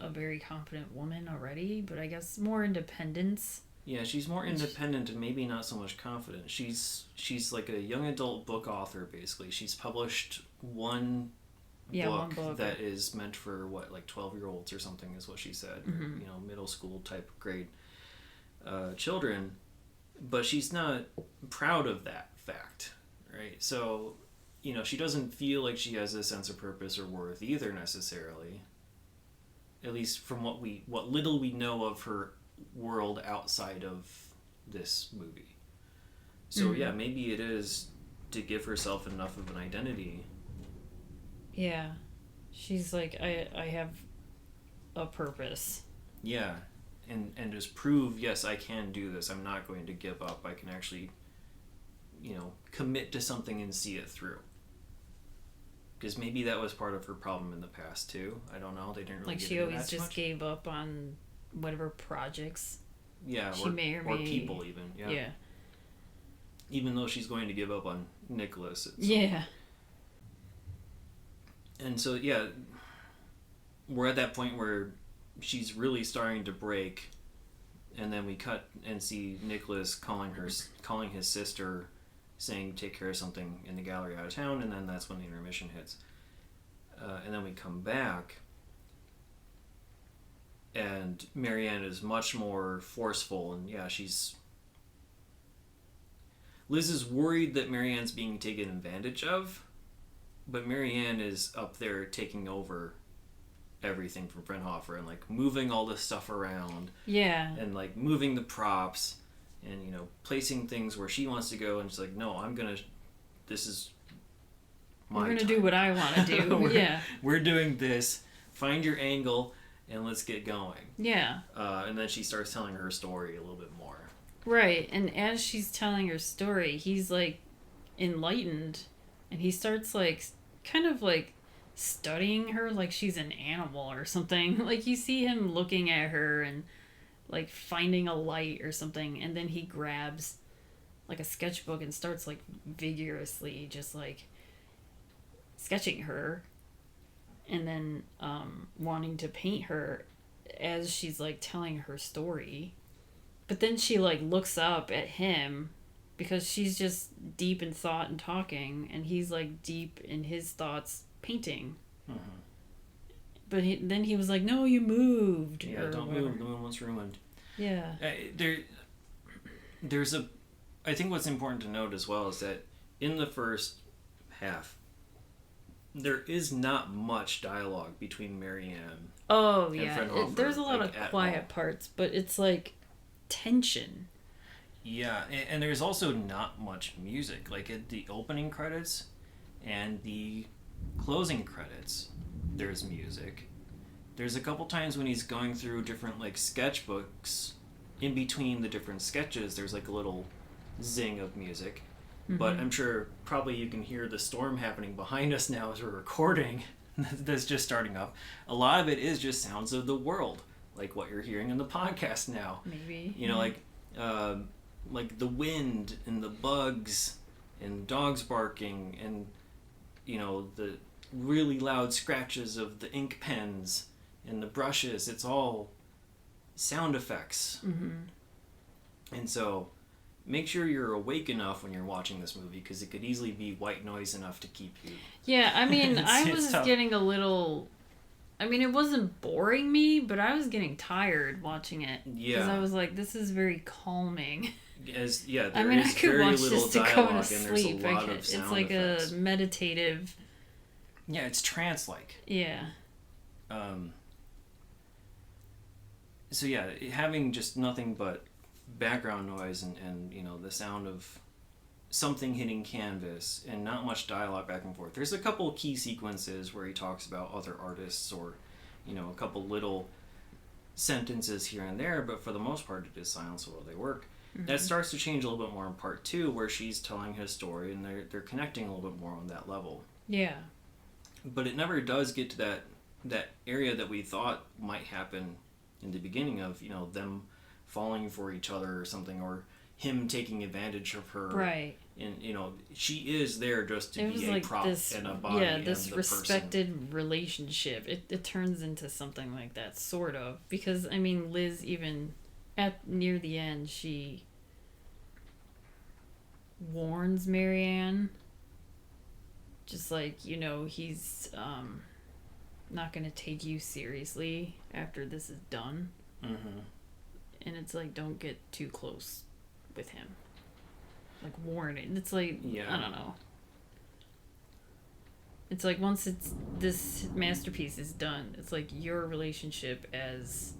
a very confident woman already, but I guess more independence. Yeah, she's more independent and maybe not so much confident. She's like a young adult book author, basically. She's published one book that is meant for 12-year-olds or something is what she said. Mm-hmm. Middle school type grade children. But she's not proud of that fact, right? So, she doesn't feel like she has a sense of purpose or worth either necessarily. At least from what little we know of her world outside of this movie. So yeah, maybe it is to give herself enough of an identity. Yeah. She's like, I have a purpose. Yeah. And just prove, yes, I can do this. I'm not going to give up. I can actually, commit to something and see it through. Because maybe that was part of her problem in the past too. I don't know. They didn't really she always just gave up on whatever projects. Yeah, she may or people even. Yeah. Even though she's going to give up on Nicolas. Yeah. And so we're at that point where she's really starting to break, and then we cut and see Nicolas calling his sister, saying take care of something in the gallery out of town, and then that's when the intermission hits. And then we come back, and Marianne is much more forceful, and Liz is worried that Marianne's being taken advantage of, but Marianne is up there taking over everything from Frenhofer and like moving all this stuff around. Yeah. And like moving the props and, you know, placing things where she wants to go, and she's like, no, this is my We're going to time. do what I want to do. Yeah. We're doing this. Find your angle and let's get going. Yeah. And then she starts telling her story a little bit more. Right. And as she's telling her story, he's like enlightened, and he starts like kind of like studying her like she's an animal or something. Like you see him looking at her and like finding a light or something, and then he grabs like a sketchbook and starts like vigorously just like sketching her, and then wanting to paint her as she's like telling her story. But then she like looks up at him because she's just deep in thought and talking, and he's like deep in his thoughts painting. Mm-hmm. But then he was like, no, you moved. Yeah, don't move. The moon was ruined. Yeah. There's a... I think what's important to note as well is that in the first half, there is not much dialogue between Marianne Oh, and yeah. Frenhofer, There's a lot like, of quiet parts, but it's like tension. Yeah, and there's also not much music. Like at the opening credits and the closing credits, there's music. There's a couple times when he's going through different like sketchbooks. In between the different sketches, there's like a little zing of music. Mm-hmm. But I'm sure probably you can hear the storm happening behind us now as we're recording. That's just starting up. A lot of it is just sounds of the world, like what you're hearing in the podcast now. Maybe. You know, like the wind and the bugs and dogs barking and, you know, the really loud scratches of the ink pens and the brushes. It's all sound effects. Mm-hmm. And so make sure you're awake enough when you're watching this movie, because it could easily be white noise enough to keep you. Yeah, I mean, I was tough. getting a little... I mean, it wasn't boring me, but I was getting tired watching it. Yeah. Because I was like, this is very calming. There I mean, is I could very watch little this to go dialogue, to and there's sleep. a lot of sound It's like effects. a meditative... Yeah, it's trance-like. Yeah. So yeah, having just nothing but background noise and you know, the sound of something hitting canvas and not much dialogue back and forth. There's a couple key sequences where he talks about other artists, or, you know, a couple little sentences here and there, but for the most part it is silence while they work. Mm-hmm. That starts to change a little bit more in part 2, where she's telling his story and they're connecting a little bit more on that level. Yeah. But it never does get to that area that we thought might happen in the beginning of, you know, them falling for each other or something, or him taking advantage of her. Right. And, you know, she is there just to It was be a like prop this, and a body. yeah, this and the respected person. relationship. It turns into something like that, sort of. Because, I mean, Liz, even near the end, she warns Marianne. Just like, you know, he's not going to take you seriously after this is done. Mm-hmm. And it's like, don't get too close with him. Like, warning. It's like, yeah. I don't know. It's like, once this masterpiece is done, it's like your relationship as,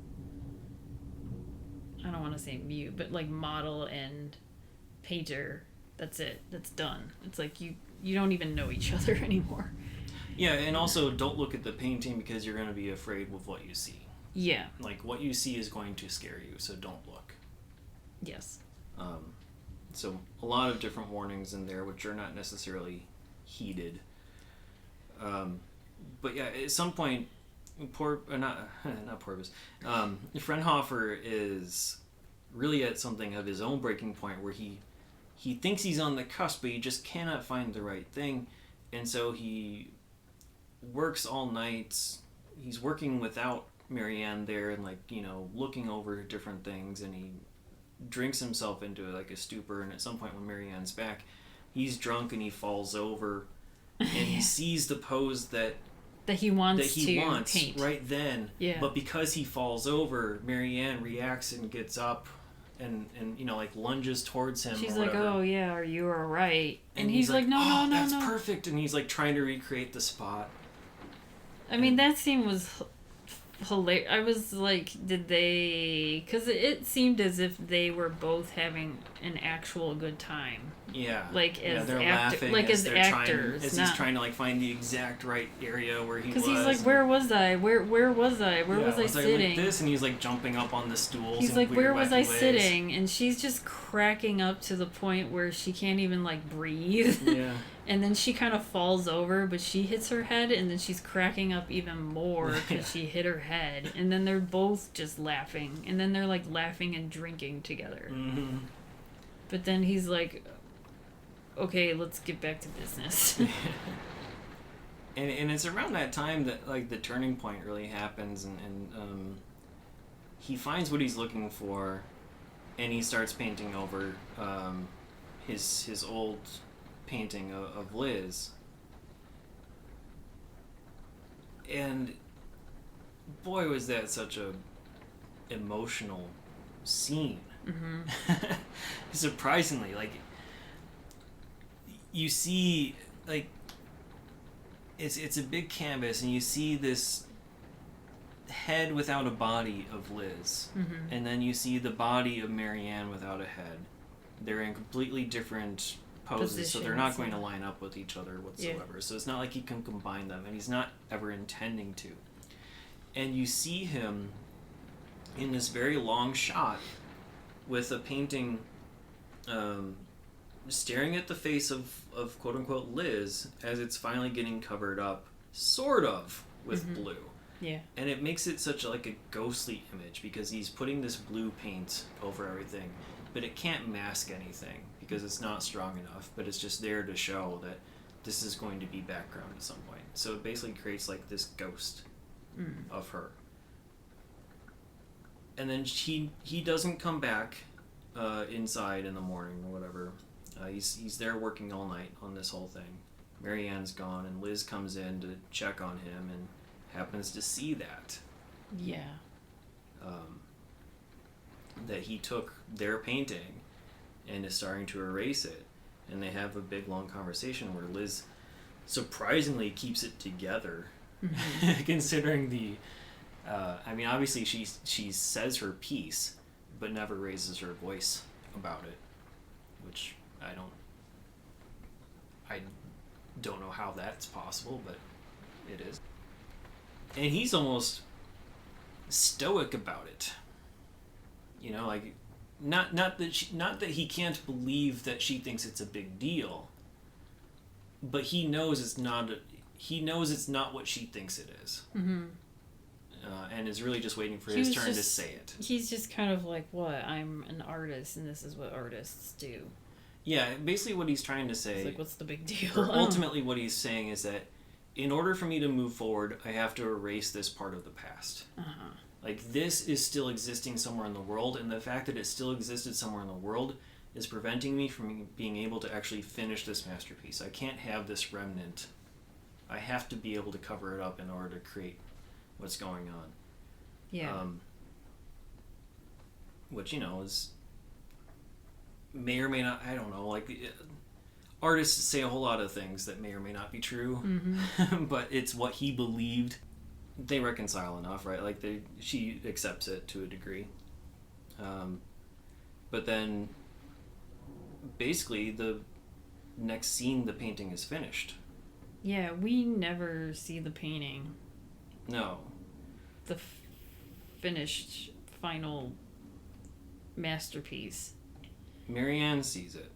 I don't want to say mute, but like model and painter, that's it. That's done. It's like you don't even know each other anymore. Yeah, and also don't look at the painting because you're going to be afraid with what you see. Yeah. Like, what you see is going to scare you, so don't look. Yes. So a lot of different warnings in there, which are not necessarily heeded. But yeah, at some point, Frenhofer is really at something of his own breaking point, where he thinks he's on the cusp, but he just cannot find the right thing, and so he works all night. He's working without Marianne there, and, like, you know, looking over different things, and he drinks himself into like a stupor, and at some point when Marianne's back, he's drunk and he falls over and he sees the pose that he wants paint right then. Yeah. But because he falls over, Marianne reacts and gets up and you know, like, lunges towards him. She's or like, "Oh yeah, are you all right?" And he's like, "No, no, that's perfect." And he's like trying to recreate the spot. I mean, that scene was hilarious. I was like, did they? Because it seemed as if they were both having an actual good time. Yeah. Like yeah, as they're laughing, laughing like as actors, as he's trying to like find the exact right area where he was. Because he's like, where was I? Where was I? Where was I sitting? Like this, and he's like jumping up on the stools. He's like, where was I sitting? And she's just cracking up to the point where she can't even like breathe. Yeah. And then she kind of falls over, but she hits her head, and then she's cracking up even more because she hit her head. And then they're both just laughing, and then they're like laughing and drinking together. Mm-hmm. But then he's like, okay, let's get back to business. And it's around that time that like the turning point really happens, and he finds what he's looking for, and he starts painting over his old painting of Liz. And boy, was that such a emotional scene. Mm-hmm. Surprisingly, like you see, like it's a big canvas, and you see this head without a body of Liz, Mm-hmm. and then you see the body of Marianne without a head. They're in completely different poses, so they're not going to line up with each other whatsoever. Yeah. So it's not like he can combine them, and he's not ever intending to. And you see him in this very long shot with a painting staring at the face of quote-unquote Liz as it's finally getting covered up, sort of, with Mm-hmm. blue. Yeah. And it makes it such like a ghostly image because he's putting this blue paint over everything, but it can't mask anything because it's not strong enough, but it's just there to show that this is going to be background at some point. So it basically creates like this ghost of her. And then he doesn't come back inside in the morning or whatever. He's there working all night on this whole thing. Marianne's gone, and Liz comes in to check on him and happens to see that. Yeah. That he took their painting and is starting to erase it. And they have a big long conversation where Liz surprisingly keeps it together, Mm-hmm. considering the... I mean, obviously she says her piece, but never raises her voice about it, which I don't know how that's possible, but it is. And he's almost stoic about it. You know, like not that he can't believe that she thinks it's a big deal, but he knows it's not what she thinks it is. Mm-hmm. And is really just waiting for his turn to say it. He's just kind of like, what? I'm an artist, and this is what artists do. Yeah, basically what he's trying to say... It's like, what's the big deal? Or ultimately what he's saying is that in order for me to move forward, I have to erase this part of the past. Uh-huh. Like, this is still existing somewhere in the world, and the fact that it still existed somewhere in the world is preventing me from being able to actually finish this masterpiece. I can't have this remnant. I have to be able to cover it up in order to create what's going on. Yeah. Which, you know, is... may or may not... I don't know, like... artists say a whole lot of things that may or may not be true, Mm-hmm. but it's what he believed. They reconcile enough, right? Like, she accepts it to a degree. But then, basically, the next scene, the painting is finished. Yeah, we never see the painting. No. The finished, final masterpiece. Marianne sees it.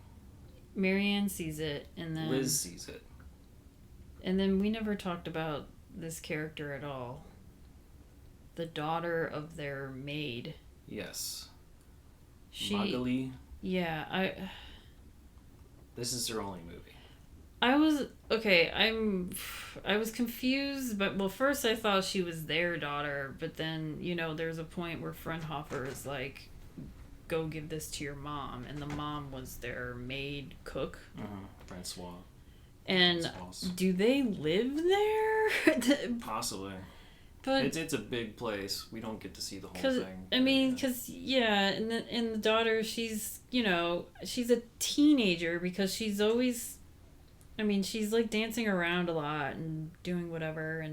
Marianne sees it, and then... Liz sees it. And then we never talked about this character at all. The daughter of their maid. Yes. Magali. Yeah, This is her only movie. I was confused, but well, first I thought she was their daughter, but then, you know, there's a point where Frenhofer is like, go give this to your mom, and the mom was their maid cook. Francois. And do they live there? Possibly. But it's a big place. We don't get to see the whole thing. I mean, because, yeah, and the daughter, she's, you know, she's a teenager because she's always, I mean, she's like dancing around a lot and doing whatever,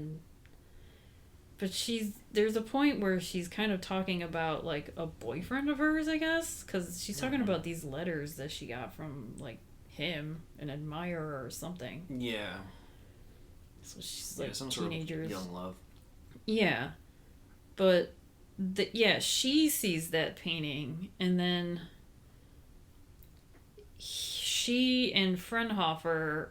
but there's a point where she's kind of talking about, like, a boyfriend of hers, I guess, because she's talking about these letters that she got from, like, him, an admirer or something. Yeah. So she's, like, some teenagers. Sort of young love. Yeah. But, she sees that painting, and then she and Frenhofer...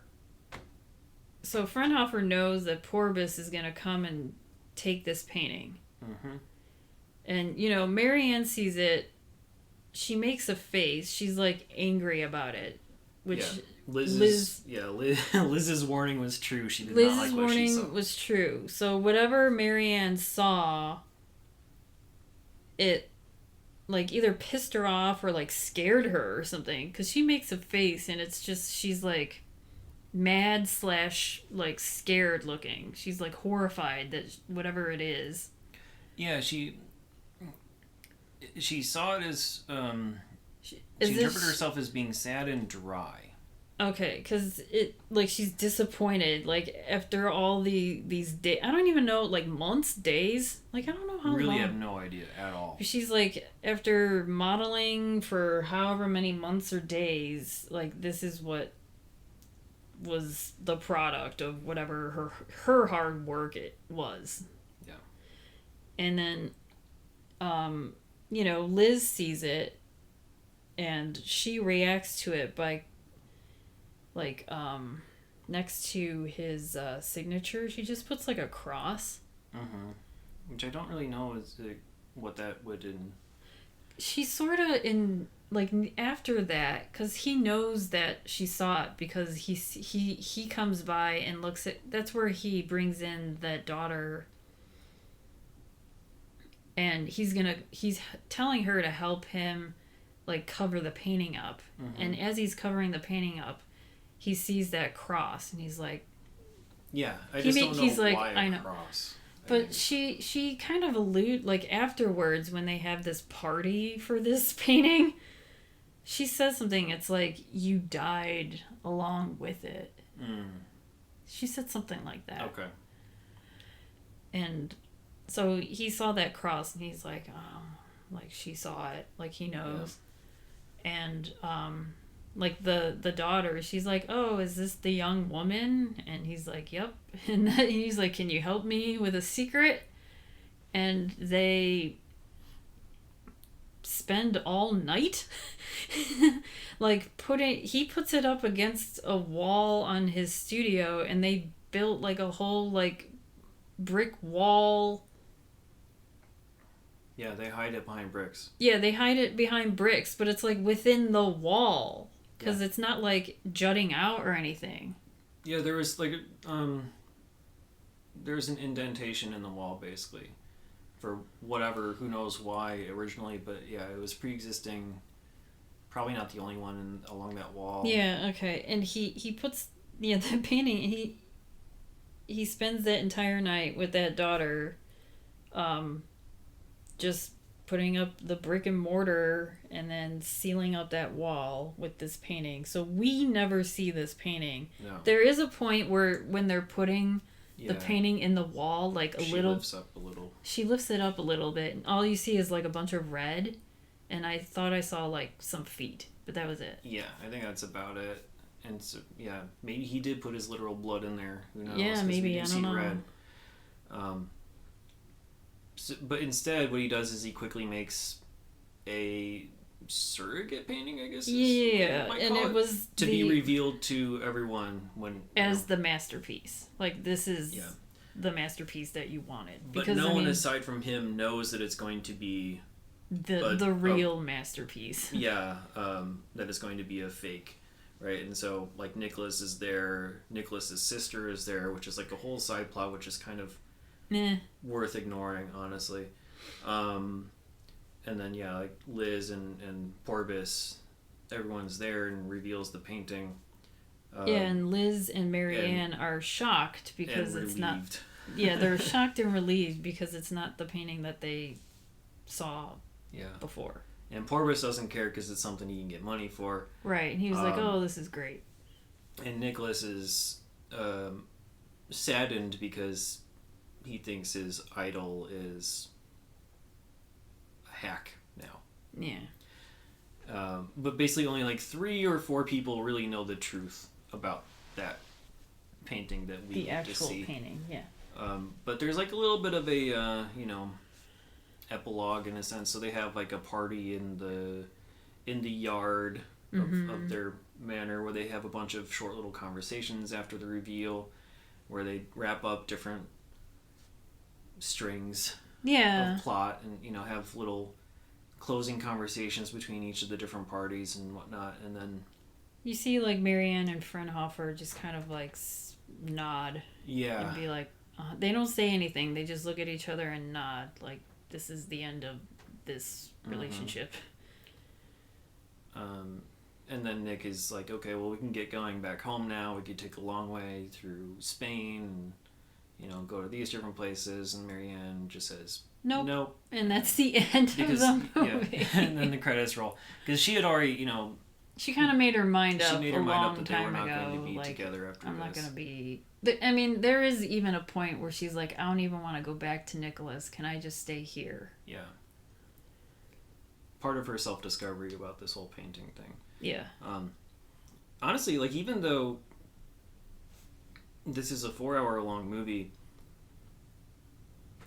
So Frenhofer knows that Porbus is going to come and take this painting. Mm-hmm. And, Marianne sees it. She makes a face. She's, like, angry about it. Which Liz's warning was true. She did not like what she saw. Liz's warning was true. So whatever Marianne saw, it, like, either pissed her off or, like, scared her or something. Because she makes a face, and it's just, she's, like, mad / like scared looking. She's like horrified that whatever it is. Yeah, she saw it as she interpreted herself as being sad and dry. Okay, because it, like, she's disappointed, like, after all these days. I don't even know, like, months, days, like, I don't know how long. Really have no idea at all. She's like, after modeling for however many months or days, like, this is what was the product of whatever her hard work it was. Yeah. And then, Liz sees it, and she reacts to it by, like, next to his signature, she just puts, like, a cross. Mm-hmm. Which I don't really know what that would... She's sort of in... Like, after that, because he knows that she saw it, because he comes by and looks at... That's where he brings in that daughter, and he's telling her to help him, like, cover the painting up. Mm-hmm. And as he's covering the painting up, he sees that cross, and he's like... Yeah, I just don't know why a cross. But she kind of like, afterwards, when they have this party for this painting... She says something, it's like, you died along with it. Mm. She said something like that. Okay. And so he saw that cross, and he's like, oh, like, she saw it, like, he knows. Yeah. And, like, the daughter, she's like, oh, is this the young woman? And he's like, yep. And then he's like, can you help me with a secret? And they spend all night like he puts it up against a wall on his studio, and they built, like, a whole, like, brick wall. Yeah, they hide it behind bricks. Yeah, they hide it behind bricks, but it's, like, within the wall, because it's not, like, jutting out or anything. Yeah, there was, like, there's an indentation in the wall, basically, for whatever, who knows why originally, but yeah, it was pre-existing, probably not the only one along that wall. Yeah, okay. And he puts, the painting, he spends that entire night with that daughter, just putting up the brick and mortar and then sealing up that wall with this painting. So we never see this painting. No. There is a point where, when they're putting the painting in the wall, like, she lifts up a little. She lifts it up a little bit, and all you see is, like, a bunch of red, and I thought I saw, like, some feet, but that was it. Yeah, I think that's about it. And so, yeah, maybe he did put his literal blood in there. Who knows? Yeah, maybe, I don't know. Red. But instead, what he does is he quickly makes a surrogate painting, I guess. Yeah, and it was to be revealed to everyone when as the masterpiece. Like, this is the masterpiece that you wanted. Because, but no one aside from him knows that it's going to be the real masterpiece. Yeah, that it's going to be a fake, right? And so, like, Nicholas is there. Nicholas's sister is there, which is, like, a whole side plot, which is kind of worth ignoring, honestly. And then, yeah, like, Liz and Porbus, everyone's there and reveals the painting. And Liz and Marianne are shocked because it's not... Yeah, they're shocked and relieved because it's not the painting that they saw before. And Porbus doesn't care because it's something he can get money for. Right, and he was like, oh, this is great. And Nicholas is saddened because he thinks his idol is a hack now. Yeah. But basically only like 3 or 4 people really know the truth about that painting that we The actual see. painting, yeah. But there's like a little bit of a, epilogue in a sense. So they have like a party in the yard of their manor where they have a bunch of short little conversations after the reveal where they wrap up different strings of plot and, have little closing conversations between each of the different parties and whatnot. And then you see like Marianne and Frenhofer just kind of like nod and be like, they don't say anything, they just look at each other and nod like this is the end of this relationship. And then Nick is like, okay, well, we can get going back home now. We could take a long way through Spain and, go to these different places. And Marianne just says, nope. And that's the end of the movie. Yeah. And then the credits roll. Because she had already, she kind of made her mind up that they were not ago. going to be like, together after I'm this. not going to be... I mean, there is even a point where she's like, I don't even want to go back to Nicolas. Can I just stay here? Yeah. Part of her self-discovery about this whole painting thing. Yeah. Honestly, like, even though this is a 4-hour-long movie,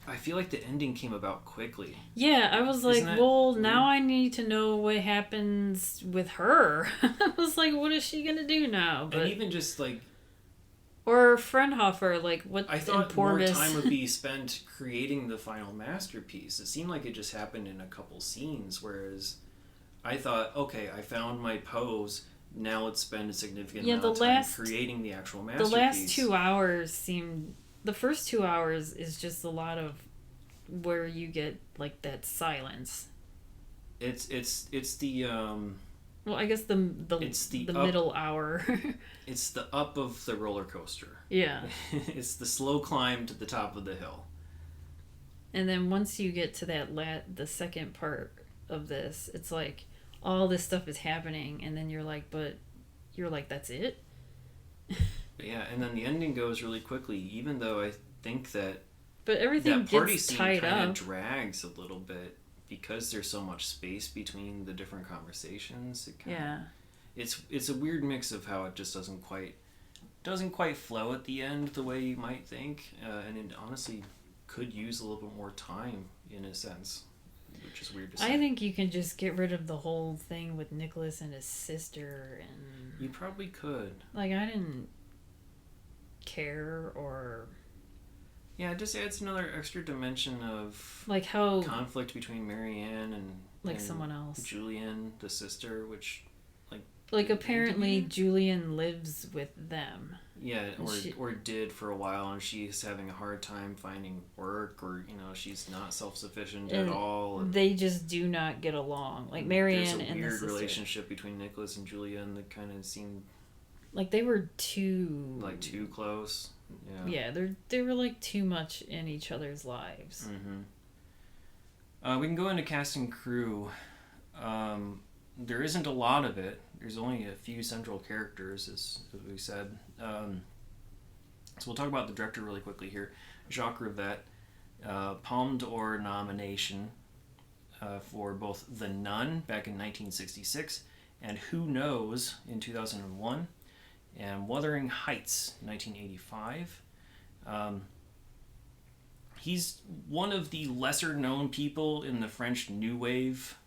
I feel like the ending came about quickly. Yeah, I was like, well, now I need to know what happens with her. I was like, what is she going to do now? But... And even just, like... Or Frenhofer, like, what... I thought more time would be spent creating the final masterpiece. It seemed like it just happened in a couple scenes, whereas I thought, okay, I found my pose, now let's spend a significant amount of time creating the actual masterpiece. The last 2 hours seemed... The first 2 hours is just a lot of where you get, like, that silence. It's the... Well, I guess the middle hour. It's the up of the roller coaster. Yeah. It's the slow climb to the top of the hill. And then once you get to the second part of this, it's like all this stuff is happening, and then you're like, that's it? Yeah, and then the ending goes really quickly, even though I think that... But everything that party gets scene tied kind up. of drags a little bit because there's so much space between the different conversations. It's a weird mix of how it just doesn't quite flow at the end the way you might think, and it honestly could use a little bit more time in a sense, which is weird to say. I think you can just get rid of the whole thing with Nicolas and his sister, and you probably could. Like, I didn't care, or... Yeah, it just adds another extra dimension of like how conflict between Marianne and someone else, Julian, the sister, which like apparently Julian lives with them. Yeah, or did for a while, and she's having a hard time finding work, or she's not self-sufficient at all. And they just do not get along. Like Marianne and the sister. There's a weird relationship between Nicolas and Julian that kind of seemed like they were too close. Yeah, they were like too much in each other's lives. Mm-hmm. We can go into cast and crew. There isn't a lot of it. There's only a few central characters, as we said. So we'll talk about the director really quickly here. Jacques Rivette, Palme d'Or nomination for both The Nun back in 1966 and Who Knows in 2001. And Wuthering Heights, 1985. He's one of the lesser-known people in the French New Wave.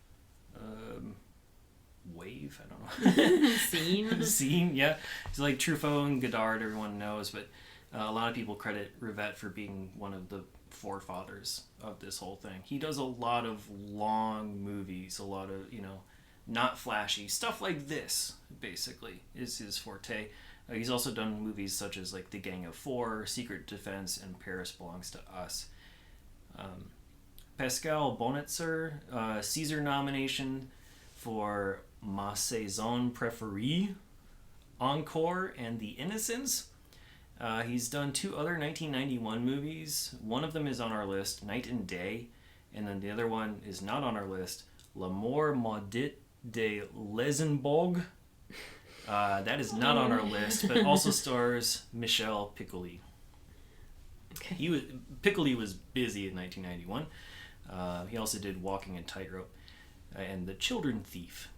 Wave? I don't know. Scene, yeah. He's like Truffaut and Godard, everyone knows, but a lot of people credit Rivette for being one of the forefathers of this whole thing. He does a lot of long movies, a lot of, not flashy stuff like this, basically, is his forte. He's also done movies such as like The Gang of Four, Secret Defense, and Paris Belongs to Us. Pascal Bonitzer, Caesar nomination for Ma Saison Préférée, Encore, and The Innocents. He's done 2 other 1991 movies. One of them is on our list, Night and Day, and then the other one is not on our list, L'amour maudit de Lesenbourg. That is not on our list, but also stars Michel Piccoli. Okay. Piccoli was busy in 1991. He also did Walking and Tightrope and The Children Thief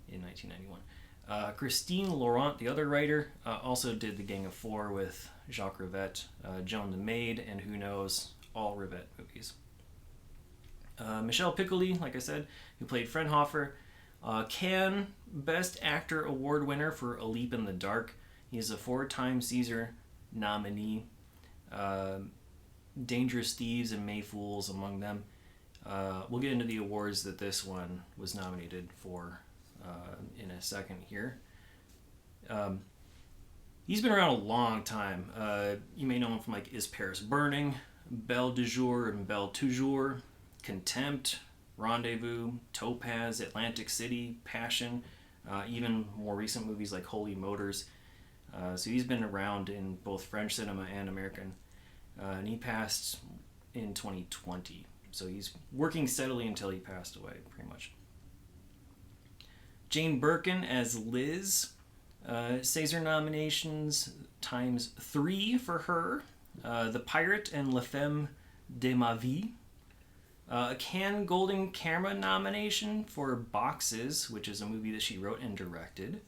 in 1991. Christine Laurent, the other writer, also did The Gang of Four with Jacques Rivette, Joan the Maid, and Who Knows, all Rivette movies. Michel Piccoli, like I said, who played Frenhofer, Cannes Best Actor Award winner for A Leap in the Dark. He's a 4-time Caesar nominee. Dangerous Thieves and May Fools among them. We'll get into the awards that this one was nominated for in a second here. He's been around a long time. You may know him from like Is Paris Burning, Belle du Jour and Belle Toujours, Contempt, Rendezvous, Topaz, Atlantic City, Passion, even more recent movies like Holy Motors. So he's been around in both French cinema and American. And he passed in 2020. So he's working steadily until he passed away, pretty much. Jane Birkin as Liz. César nominations times 3 for her. The Pirate and La Femme de ma Vie. A Cannes Golden Camera nomination for Boxes, which is a movie that she wrote and directed.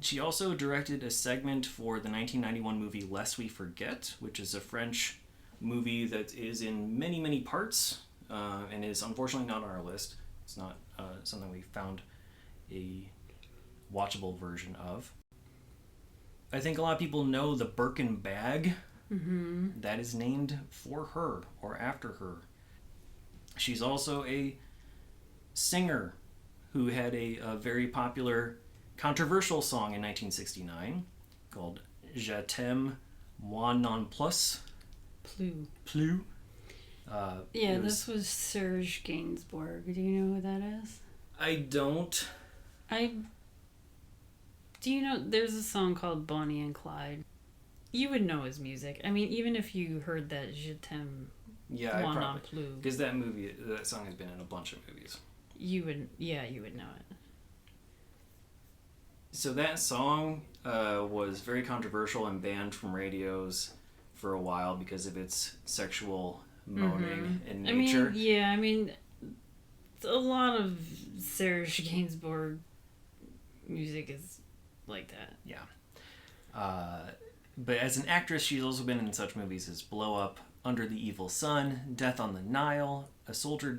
She also directed a segment for the 1991 movie Lest We Forget, which is a French movie that is in many, many parts and is unfortunately not on our list. It's not something we found a watchable version of. I think a lot of people know the Birkin bag. Mm-hmm. That is named for her or after her. She's also a singer who had a very popular controversial song in 1969 called Je t'aime, moi non plus. Plus. This was Serge Gainsbourg. Do you know who that is? I don't. Do you know, there's a song called Bonnie and Clyde. You would know his music. I mean, even if you heard that Je t'aime, moi non plus. Because that song has been in a bunch of movies. You would know it. So that song was very controversial and banned from radios for a while because of its sexual moaning in nature. I mean, a lot of Serge Gainsbourg music is like that. Yeah. But as an actress, she's also been in such movies as Blow Up, Under the Evil Sun, Death on the Nile, A Soldier's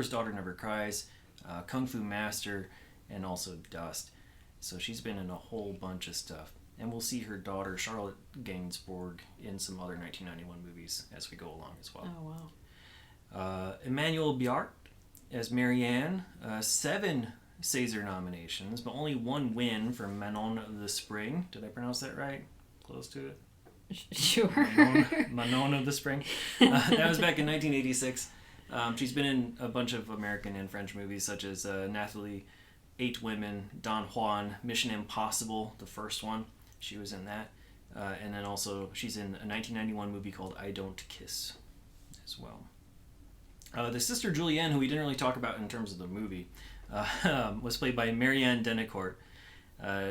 Daughter Never Cries, Kung Fu Master, and also Dust. So she's been in a whole bunch of stuff. And we'll see her daughter, Charlotte Gainsbourg, in some other 1991 movies as we go along as well. Oh, wow. Emmanuelle Béart as Marianne. 7 César nominations, but only 1 win for Manon of the Spring. Did I pronounce that right? Close to it? Sure. Manon of the Spring. That was back in 1986. She's been in a bunch of American and French movies such as Nathalie, 8 Women, Don Juan, Mission Impossible, the first one. She was in that. And then also she's in a 1991 movie called I Don't Kiss as well. The sister Julienne, who we didn't really talk about in terms of the movie, was played by Marianne Denicourt.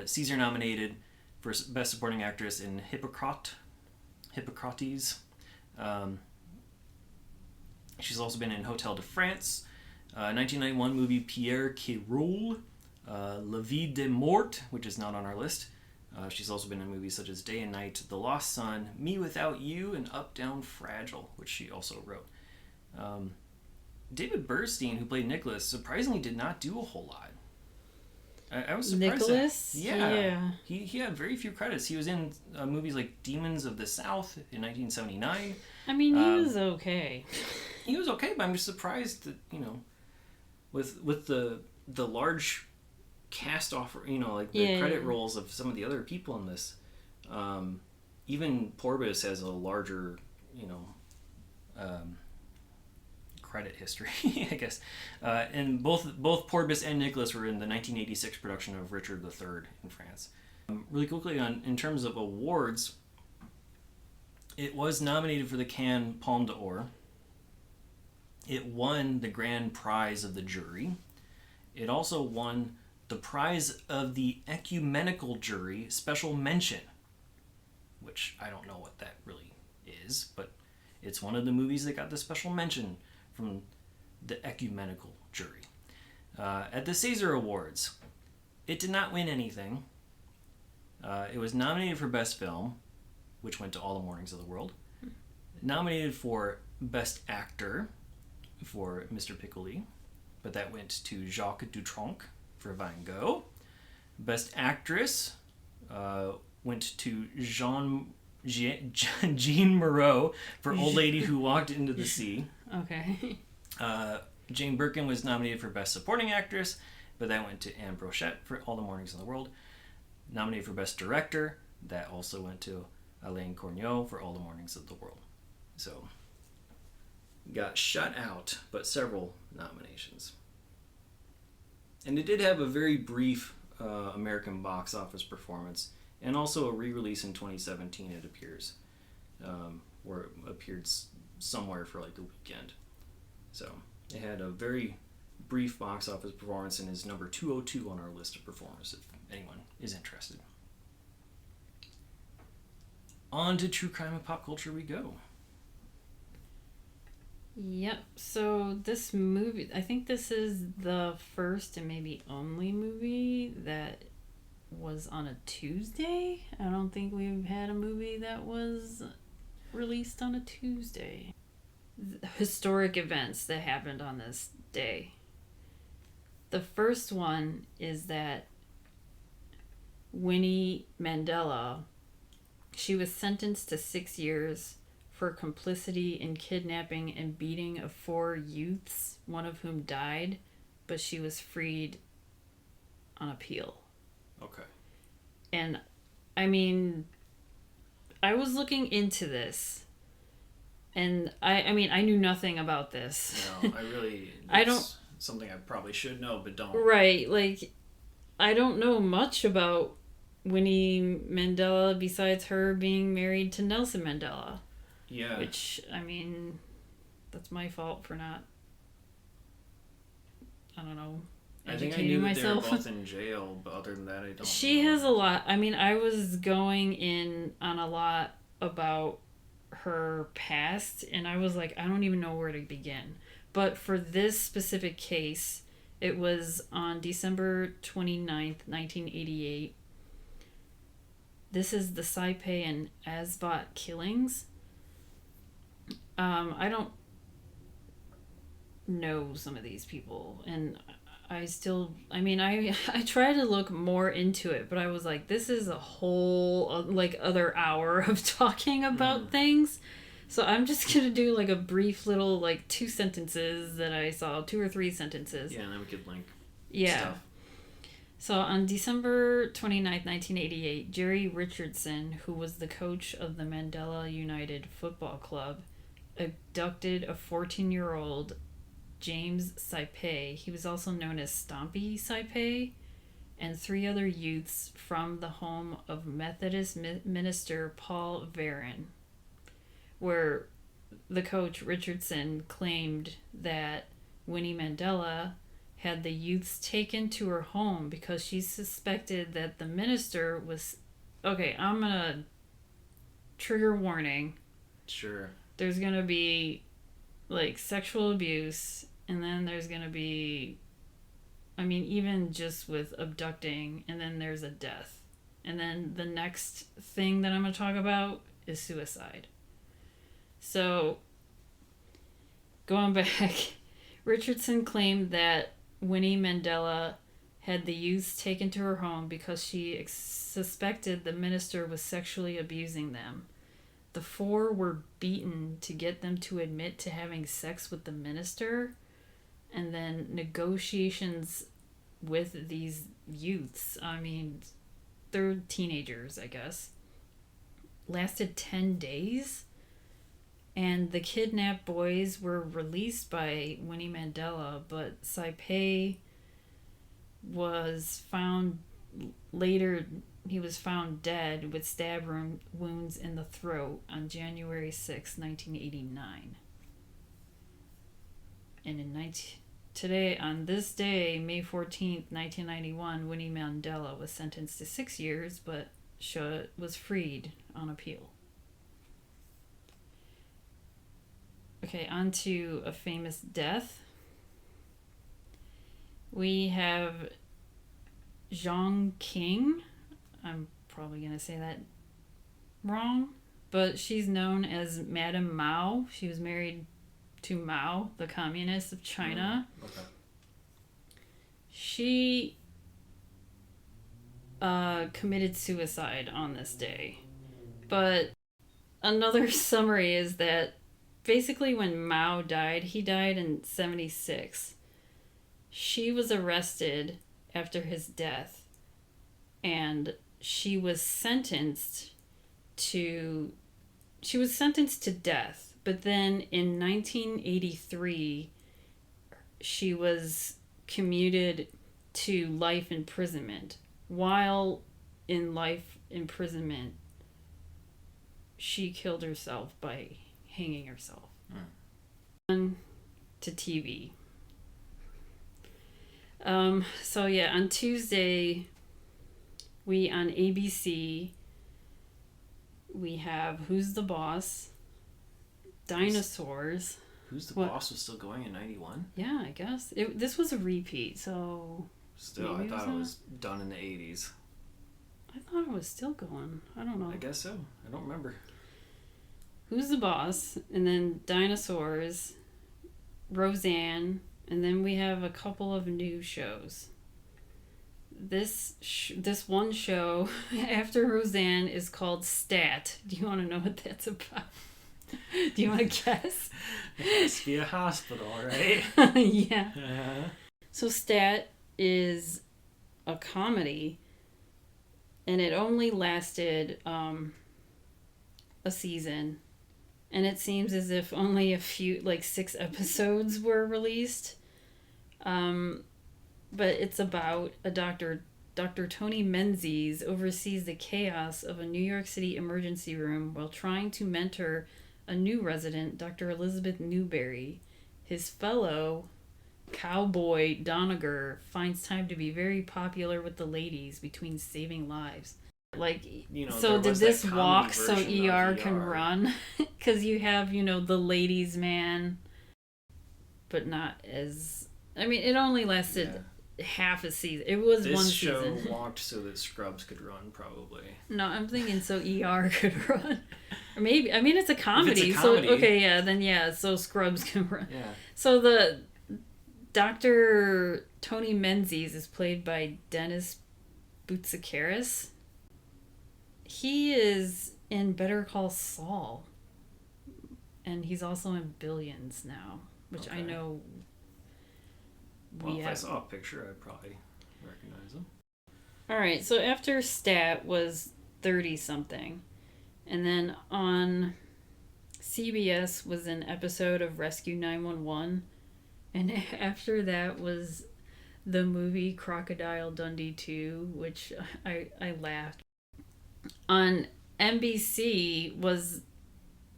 Caesar nominated for Best Supporting Actress in Hippocrates. She's also been in Hotel de France, 1991 movie Pierre qui roule, La Vie de Mort, which is not on our list. She's also been in movies such as Day and Night, The Lost Son, Me Without You, and Up, Down, Fragile, which she also wrote. David Burstein, who played Nicolas, surprisingly did not do a whole lot. I was surprised. Nicolas? Yeah. He had very few credits. He was in movies like Demons of the South in 1979. I mean, he was okay. He was okay, but I'm just surprised that, with the large cast offer, the credit rolls of some of the other people in this. Even Porbus has a larger, credit history, I guess. And both Porbus and Nicolas were in the 1986 production of Richard III in France. Really quickly, in terms of awards, it was nominated for the Cannes Palme d'Or. It won the grand prize of the jury. It also won the prize of the ecumenical jury special mention, which I don't know what that really is, but it's one of the movies that got the special mention from the ecumenical jury. At the César Awards, it did not win anything. It was nominated for Best Film, which went to All the Mornings of the World. Nominated for Best Actor for Mr. Piccoli, but that went to Jacques Dutronc for Van Gogh. Best Actress went to Jean Moreau for Old Lady Who Walked into the Sea. Okay. Jane Birkin was nominated for Best Supporting Actress, but that went to Anne Brochette for All the Mornings in the World. Nominated for Best Director, that also went to Alain Corneau for All the Mornings of the World. So, got shut out, but several nominations. And it did have a very brief American box office performance, and also a re-release in 2017, it appears, where it appeared somewhere for like the weekend. So, it had a very brief box office performance and is number 202 on our list of performers, if anyone is interested. On to true crime and pop culture we go. Yep. So this movie, I think this is the first and maybe only movie that was on a Tuesday. I don't think we've had a movie that was released on a Tuesday. Historic events that happened on this day. The first one is that Winnie Mandela, she was sentenced to 6 years for complicity in kidnapping and beating of 4 youths, one of whom died, but she was freed on appeal. Okay. And, I mean, I was looking into this, and I mean, I knew nothing about this. No, I really... I don't... Something I probably should know, but don't. Right, like, I don't know much about Winnie Mandela besides her being married to Nelson Mandela. Yeah. Which, I mean, that's my fault for not, I don't know, I think I educating knew that myself. they were both in jail, but other than that, I don't She know. has a lot. I mean, I was going in on a lot about her past, and I was like, I don't even know where to begin. But for this specific case, it was on December 29th, 1988. This is the Saipai and Asvat killings. I don't know some of these people, and I try to look more into it, but I was like, this is a whole like other hour of talking about things, so I'm just gonna do like a brief little like 2 sentences that I saw, 2 or 3 sentences. Yeah, and then we could link stuff. So on December 29th, 1988, Jerry Richardson, who was the coach of the Mandela United Football Club, abducted a 14-year-old James Saipai. He was also known as Stompy Saipai, and 3 other youths from the home of Methodist minister Paul Varon, where the coach Richardson claimed that Winnie Mandela had the youths taken to her home because she suspected that the minister was... Okay, I'm gonna... Trigger warning. Sure. There's gonna be, like, sexual abuse, and then there's gonna be... I mean, even just with abducting, and then there's a death. And then the next thing that I'm gonna talk about is suicide. So, going back, Richardson claimed that Winnie Mandela had the youths taken to her home because she suspected the minister was sexually abusing them. The 4 were beaten to get them to admit to having sex with the minister, and then negotiations with these youths, I mean, they're teenagers, I guess, lasted 10 days. And the kidnapped boys were released by Winnie Mandela, but Saipai was found later. He was found dead with stab wounds in the throat on January 6, 1989. And today, on this day, May 14th, 1991, Winnie Mandela was sentenced to 6 years, but was freed on appeal. Okay, on to a famous death. We have Zhang King. I'm probably going to say that wrong, but she's known as Madame Mao. She was married to Mao, the communist of China. Okay. She committed suicide on this day. But another summary is that basically when Mao died, he died in 1976. She was arrested after his death, and she was sentenced to death. But then in 1983, she was commuted to life imprisonment. While in life imprisonment, she killed herself by hanging herself. On to TV. So yeah, on Tuesday, on ABC, we have Who's the Boss, Dinosaurs. Who's the Boss was still going in 91? Yeah, I guess. This was a repeat, so... Still, I thought it was done in the 80s. I thought it was still going. I don't know. I guess so. I don't remember. Who's the Boss? And then Dinosaurs, Roseanne, and then we have a couple of new shows. This one show after Roseanne is called Stat. Do you want to know what that's about? Do you want to guess? It must be a hospital, right? Yeah. Uh-huh. So Stat is a comedy, and it only lasted a season, and it seems as if only a few, like 6 episodes were released. But it's about a doctor. Dr. Tony Menzies oversees the chaos of a New York City emergency room while trying to mentor a new resident, Dr. Elizabeth Newberry. His fellow cowboy Doniger finds time to be very popular with the ladies between saving lives. Like, so did this walk so ER can run? Because you have, the ladies' man, but not as... I mean, it only lasted half a season. It was one season. This show walked so that Scrubs could run, probably. No, I'm thinking so ER could run. Or maybe, I mean, it's a comedy. If it's a comedy. So, okay, yeah, then so Scrubs can run. Yeah. So the Dr. Tony Menzies is played by Dennis Boutsikaris. He is in Better Call Saul. And he's also in Billions now, which I know... Well, if I saw a picture, I'd probably recognize him. Alright, so after Stat was 30-something. And then on CBS was an episode of Rescue 911. And after that was the movie Crocodile Dundee 2, which I laughed. On NBC was...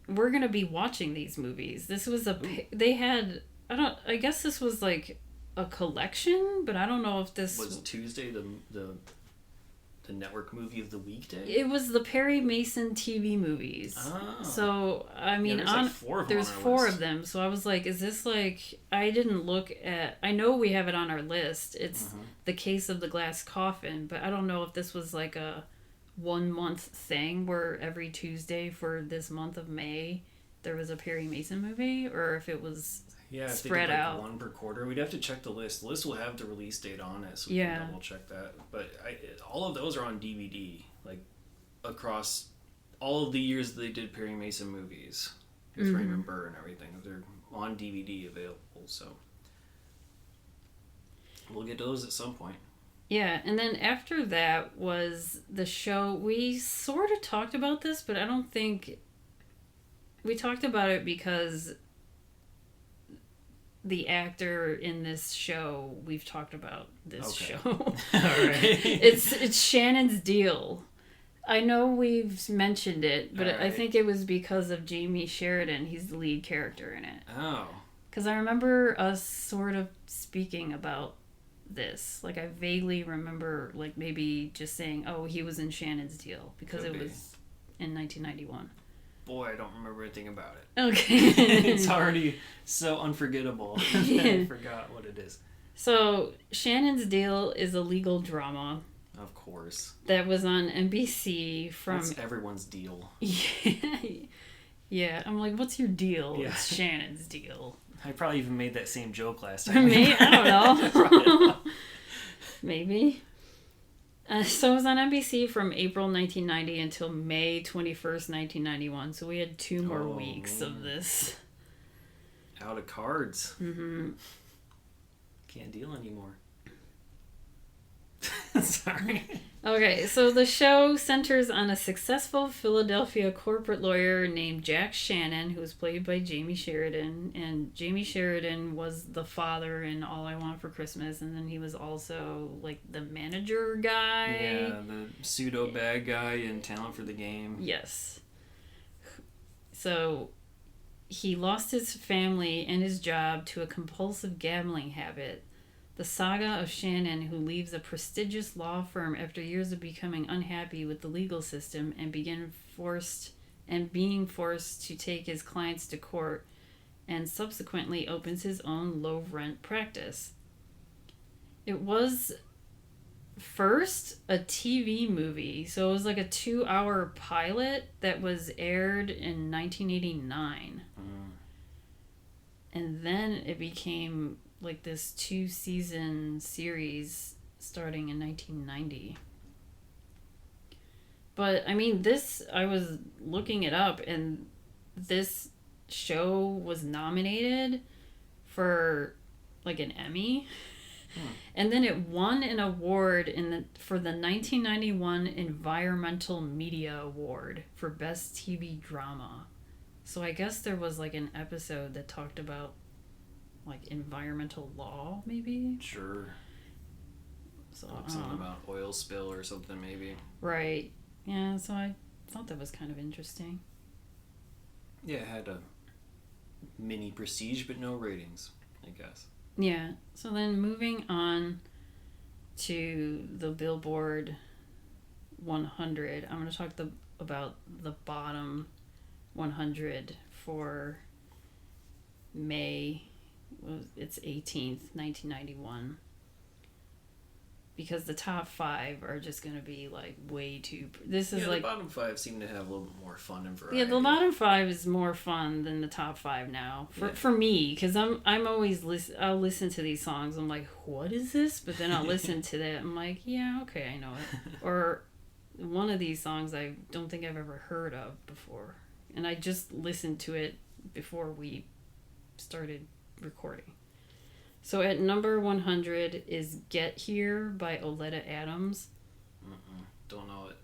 We're going to be watching these movies. This was they had... I guess this was like... a collection, but I don't know if this was Tuesday the network movie of the weekday. It was the Perry Mason TV movies. Oh. So I mean, there's 4 of them. So I was like, is this like? I didn't look at. I know we have it on our list. It's The Case of the Glass Coffin, but I don't know if this was like a 1-month thing where every Tuesday for this month of May there was a Perry Mason movie, or if it was. Yeah, spread out. One per quarter. We'd have to check the list. The list will have the release date on it, so we can double check that. But all of those are on DVD, like across all of the years that they did Perry Mason movies with Raymond Burr and everything. They're on DVD available, so we'll get to those at some point. Yeah, and then after that was the show. We sort of talked about this, but I don't think we talked about it because the actor in this show, we've talked about this show. All right. It's Shannon's Deal. I know we've mentioned it, but I think it was because of Jamie Sheridan. He's the lead character in it. Oh. Because I remember us sort of speaking about this. Like, I vaguely remember, like, maybe just saying, oh, he was in Shannon's Deal. Because it was in 1991. boy, I don't remember anything about it. Okay. It's already so unforgettable. I forgot what it is. So, Shannon's Deal is a legal drama. Of course. That was on NBC from... That's everyone's deal. Yeah, I'm like, what's your deal? Yeah. It's Shannon's Deal. I probably even made that same joke last time. Me? I don't know. Maybe. So it was on NBC from April 1990 until May 21st, 1991. So we had 2 more weeks of this. Out of cards. Mm-hmm. Can't deal anymore. Sorry. Okay, so the show centers on a successful Philadelphia corporate lawyer named Jack Shannon, who was played by Jamie Sheridan. And Jamie Sheridan was the father in All I Want for Christmas, and then he was also like the manager guy. Yeah, the pseudo bad guy in Talent for the Game. Yes. So he lost his family and his job to a compulsive gambling habit. The saga of Shannon, who leaves a prestigious law firm after years of becoming unhappy with the legal system and being forced to take his clients to court, and subsequently opens his own low-rent practice. It was first a TV movie, so it was like a 2-hour pilot that was aired in 1989. And then it became like this 2-season series starting in 1990. But I mean, I was looking it up, and this show was nominated for like an Emmy. And then it won an award for the 1991 Environmental Media Award for Best TV Drama. So I guess there was like an episode that talked about like environmental law, maybe? Sure. So something about oil spill or something, maybe. Right. Yeah, so I thought that was kind of interesting. Yeah, it had a mini prestige, but no ratings, I guess. Yeah. So then moving on to the Billboard 100, I'm going to talk about the bottom 100 for May. It's 18th, 1991. Because the top 5 are just going to be like way too... This is like... the bottom 5 seem to have a little bit more fun and variety. Yeah, the bottom 5 is more fun than the top 5 now. For me, because I'm always... I'll listen to these songs. I'm like, what is this? But then I'll listen to that. I'm like, yeah, okay, I know it. Or one of these songs I don't think I've ever heard of before. And I just listened to it before we started recording. So at number 100 is Get Here by Oleta Adams. Don't know it.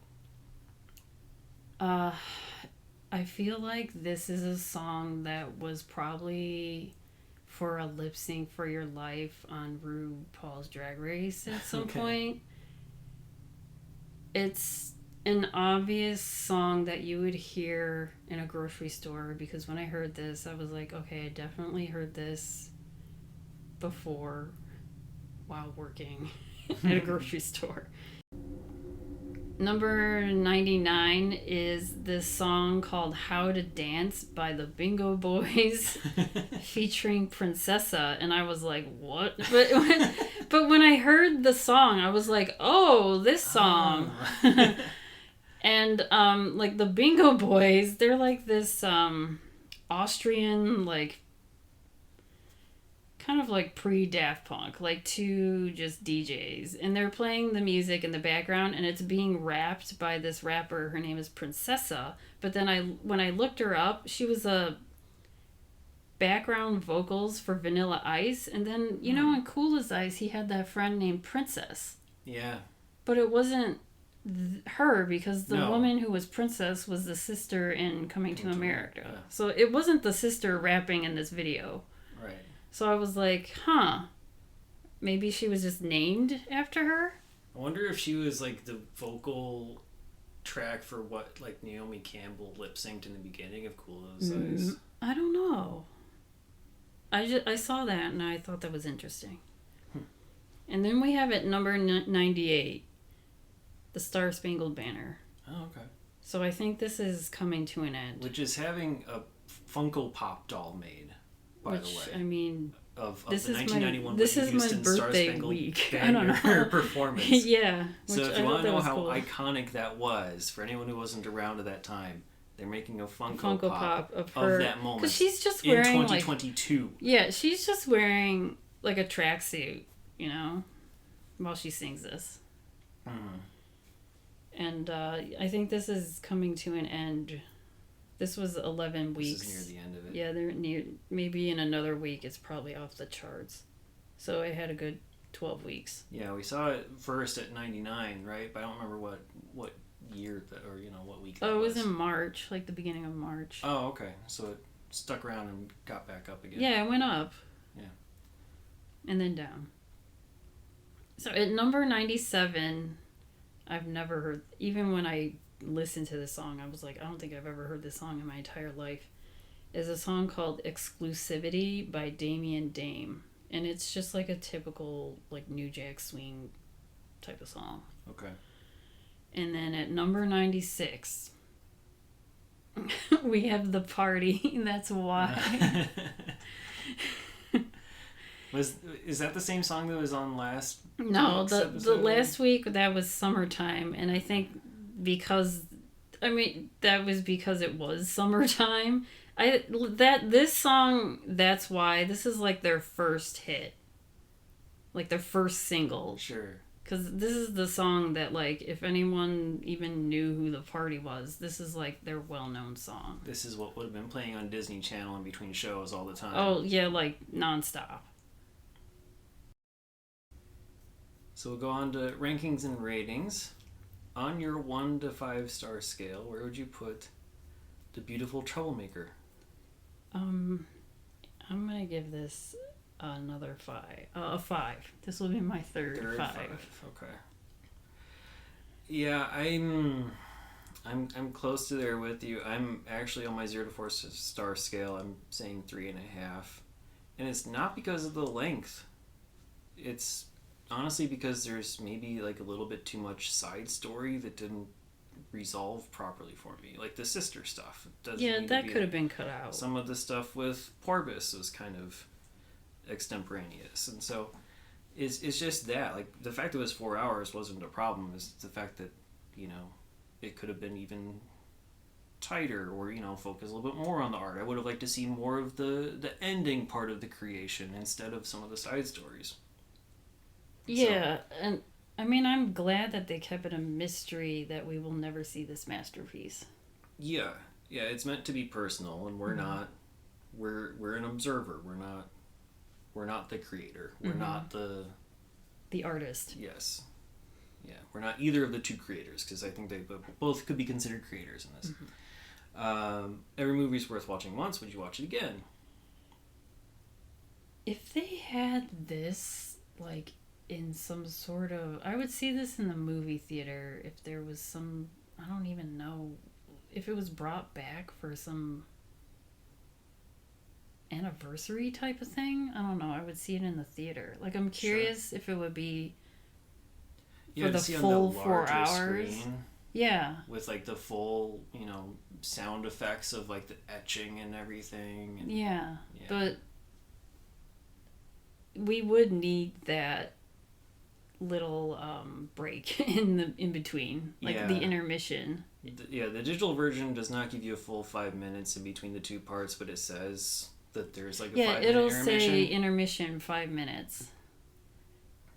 I feel like this is a song that was probably for a lip sync for your life on RuPaul's Drag Race at some point. It's an obvious song that you would hear in a grocery store, because when I heard this, I was like, okay, I definitely heard this before while working at a grocery store. Number 99 is this song called How to Dance by the Bingo Boys featuring Princessa, and I was like, what? But when I heard the song, I was like, oh, this song. And like the Bingo Boys, they're like this Austrian, like kind of like pre-Daft Punk, like 2 just DJs, and they're playing the music in the background, and it's being rapped by this rapper. Her name is Princessa, but then when I looked her up, she was a background vocals for Vanilla Ice, and then you know in Cool as Ice he had that friend named Princess. Yeah. But it wasn't her, because the woman who was Princess was the sister in Coming to America. Yeah. So it wasn't the sister rapping in this video. Right. So I was like, maybe she was just named after her? I wonder if she was like the vocal track for what like Naomi Campbell lip synced in the beginning of Cool as Ice. I don't know. I saw that and I thought that was interesting. And then we have at number 98, The Star Spangled Banner. Oh, okay. So I think this is coming to an end. Which is having a Funko Pop doll made, by the way. I mean, of this the is 1991 this is my birthday week. I don't know. Performance. Yeah. So if you want to know how iconic that was, for anyone who wasn't around at that time, they're making a Funko Pop of her, that moment. Because she's just wearing in 2022. Yeah, she's just wearing like a tracksuit, you know, while she sings this. And I think this is coming to an end. This was 11 weeks. This is near the end of it. Yeah, they're near. Maybe in another week, it's probably off the charts. So it had a good 12 weeks. Yeah, we saw it first at 99, right? But I don't remember what year or what week. It was in March, like the beginning of March. Oh, okay. So it stuck around and got back up again. Yeah, it went up. Yeah. And then down. So at number 97, I've never heard. Even when I listened to this song, I was like, I don't think I've ever heard this song in my entire life. Is a song called Exclusivity by Damien Dame. And it's just like a typical like New Jack Swing type of song. Okay. And then at number 96, we have The Party. That's Why. Is that the same song that was on last? No, the last week that was Summertime, and I think that was because it was summertime. This song, That's Why, this is like their first hit, like their first single. Sure. Because this is the song that, like, if anyone even knew who The Party was, this is like their well-known song. This is what would have been playing on Disney Channel in between shows all the time. Oh yeah, like nonstop. So we'll go on to rankings and ratings. On your 1 to 5 star scale, where would you put The Beautiful Troublemaker? I'm gonna give this another 5. A 5. This will be my third 5. Okay. Yeah, I'm close to there with you. I'm actually on my 0 to 4 star scale. I'm saying 3.5, and it's not because of the length. It's honestly because there's maybe like a little bit too much side story that didn't resolve properly for me, like the sister stuff. That could have been cut out. Some of the stuff with Porpoise was kind of extemporaneous, and so it's just that, like, the fact that it was 4 hours wasn't a problem. It's the fact that it could have been even tighter, or focus a little bit more on the art. I would have liked to see more of the ending part of the creation instead of some of the side stories. Yeah, and I mean, I'm glad that they kept it a mystery that we will never see this masterpiece. Yeah, it's meant to be personal, and we're not. We're an observer. We're not the creator. We're not the artist. Yes. Yeah, we're not either of the two creators, because I think they both could be considered creators in this. Every movie's worth watching once. Would you watch it again? If they had this, like, in some sort of... I would see this in the movie theater if there was some... I don't even know. If it was brought back for some anniversary type of thing. I don't know. I would see it in the theater. Like, I'm curious if it would be for the full 4 hours. Screen, yeah. With, like, the full, sound effects of, like, the etching and everything. And, yeah. But we would need that little break in between, like the intermission. The digital version does not give you a full 5 minutes in between the two parts, but it says that there's like a 5-minute it'll intermission. Say intermission 5 minutes.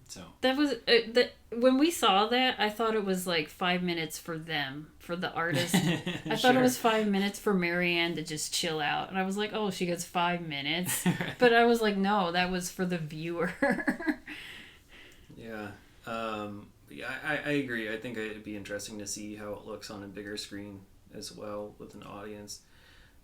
So that was when we saw that, I thought it was like 5 minutes for them, for the artist. I thought it was 5 minutes for Marianne to just chill out, and I was like, oh, she gets 5 minutes. But I was like, no, that was for the viewer. Yeah. I agree. I think it'd be interesting to see how it looks on a bigger screen as well with an audience.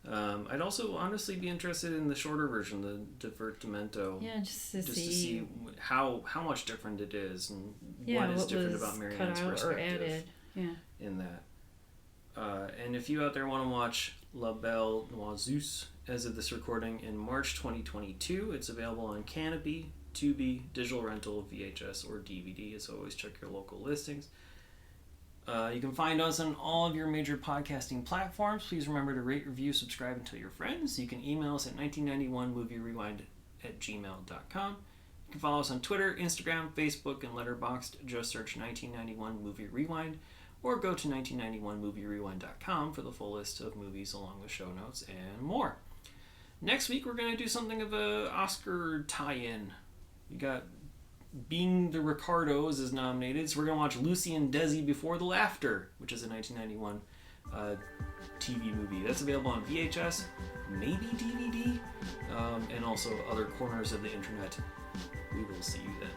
I'd also honestly be interested in the shorter version, the Divertimento. Yeah, just to see how much different it is, and what is different about Marianne's perspective in that. And if you out there want to watch La Belle Noiseuse as of this recording in March 2022, it's available on Canopy, Tubi, digital rental, VHS, or DVD. As always, check your local listings. You can find us on all of your major podcasting platforms. Please remember to rate, review, subscribe, and tell your friends. You can email us at 1991movierewind@gmail.com. You can follow us on Twitter, Instagram, Facebook, and Letterboxd. Just search 1991 Movie Rewind, or go to 1991movierewind.com for the full list of movies along with show notes and more. Next week, we're going to do something of a Oscar tie-in. We got Being the Ricardos is nominated, so we're going to watch Lucy and Desi Before the Laughter, which is a 1991 TV movie. That's available on VHS, maybe DVD, and also other corners of the internet. We will see you then.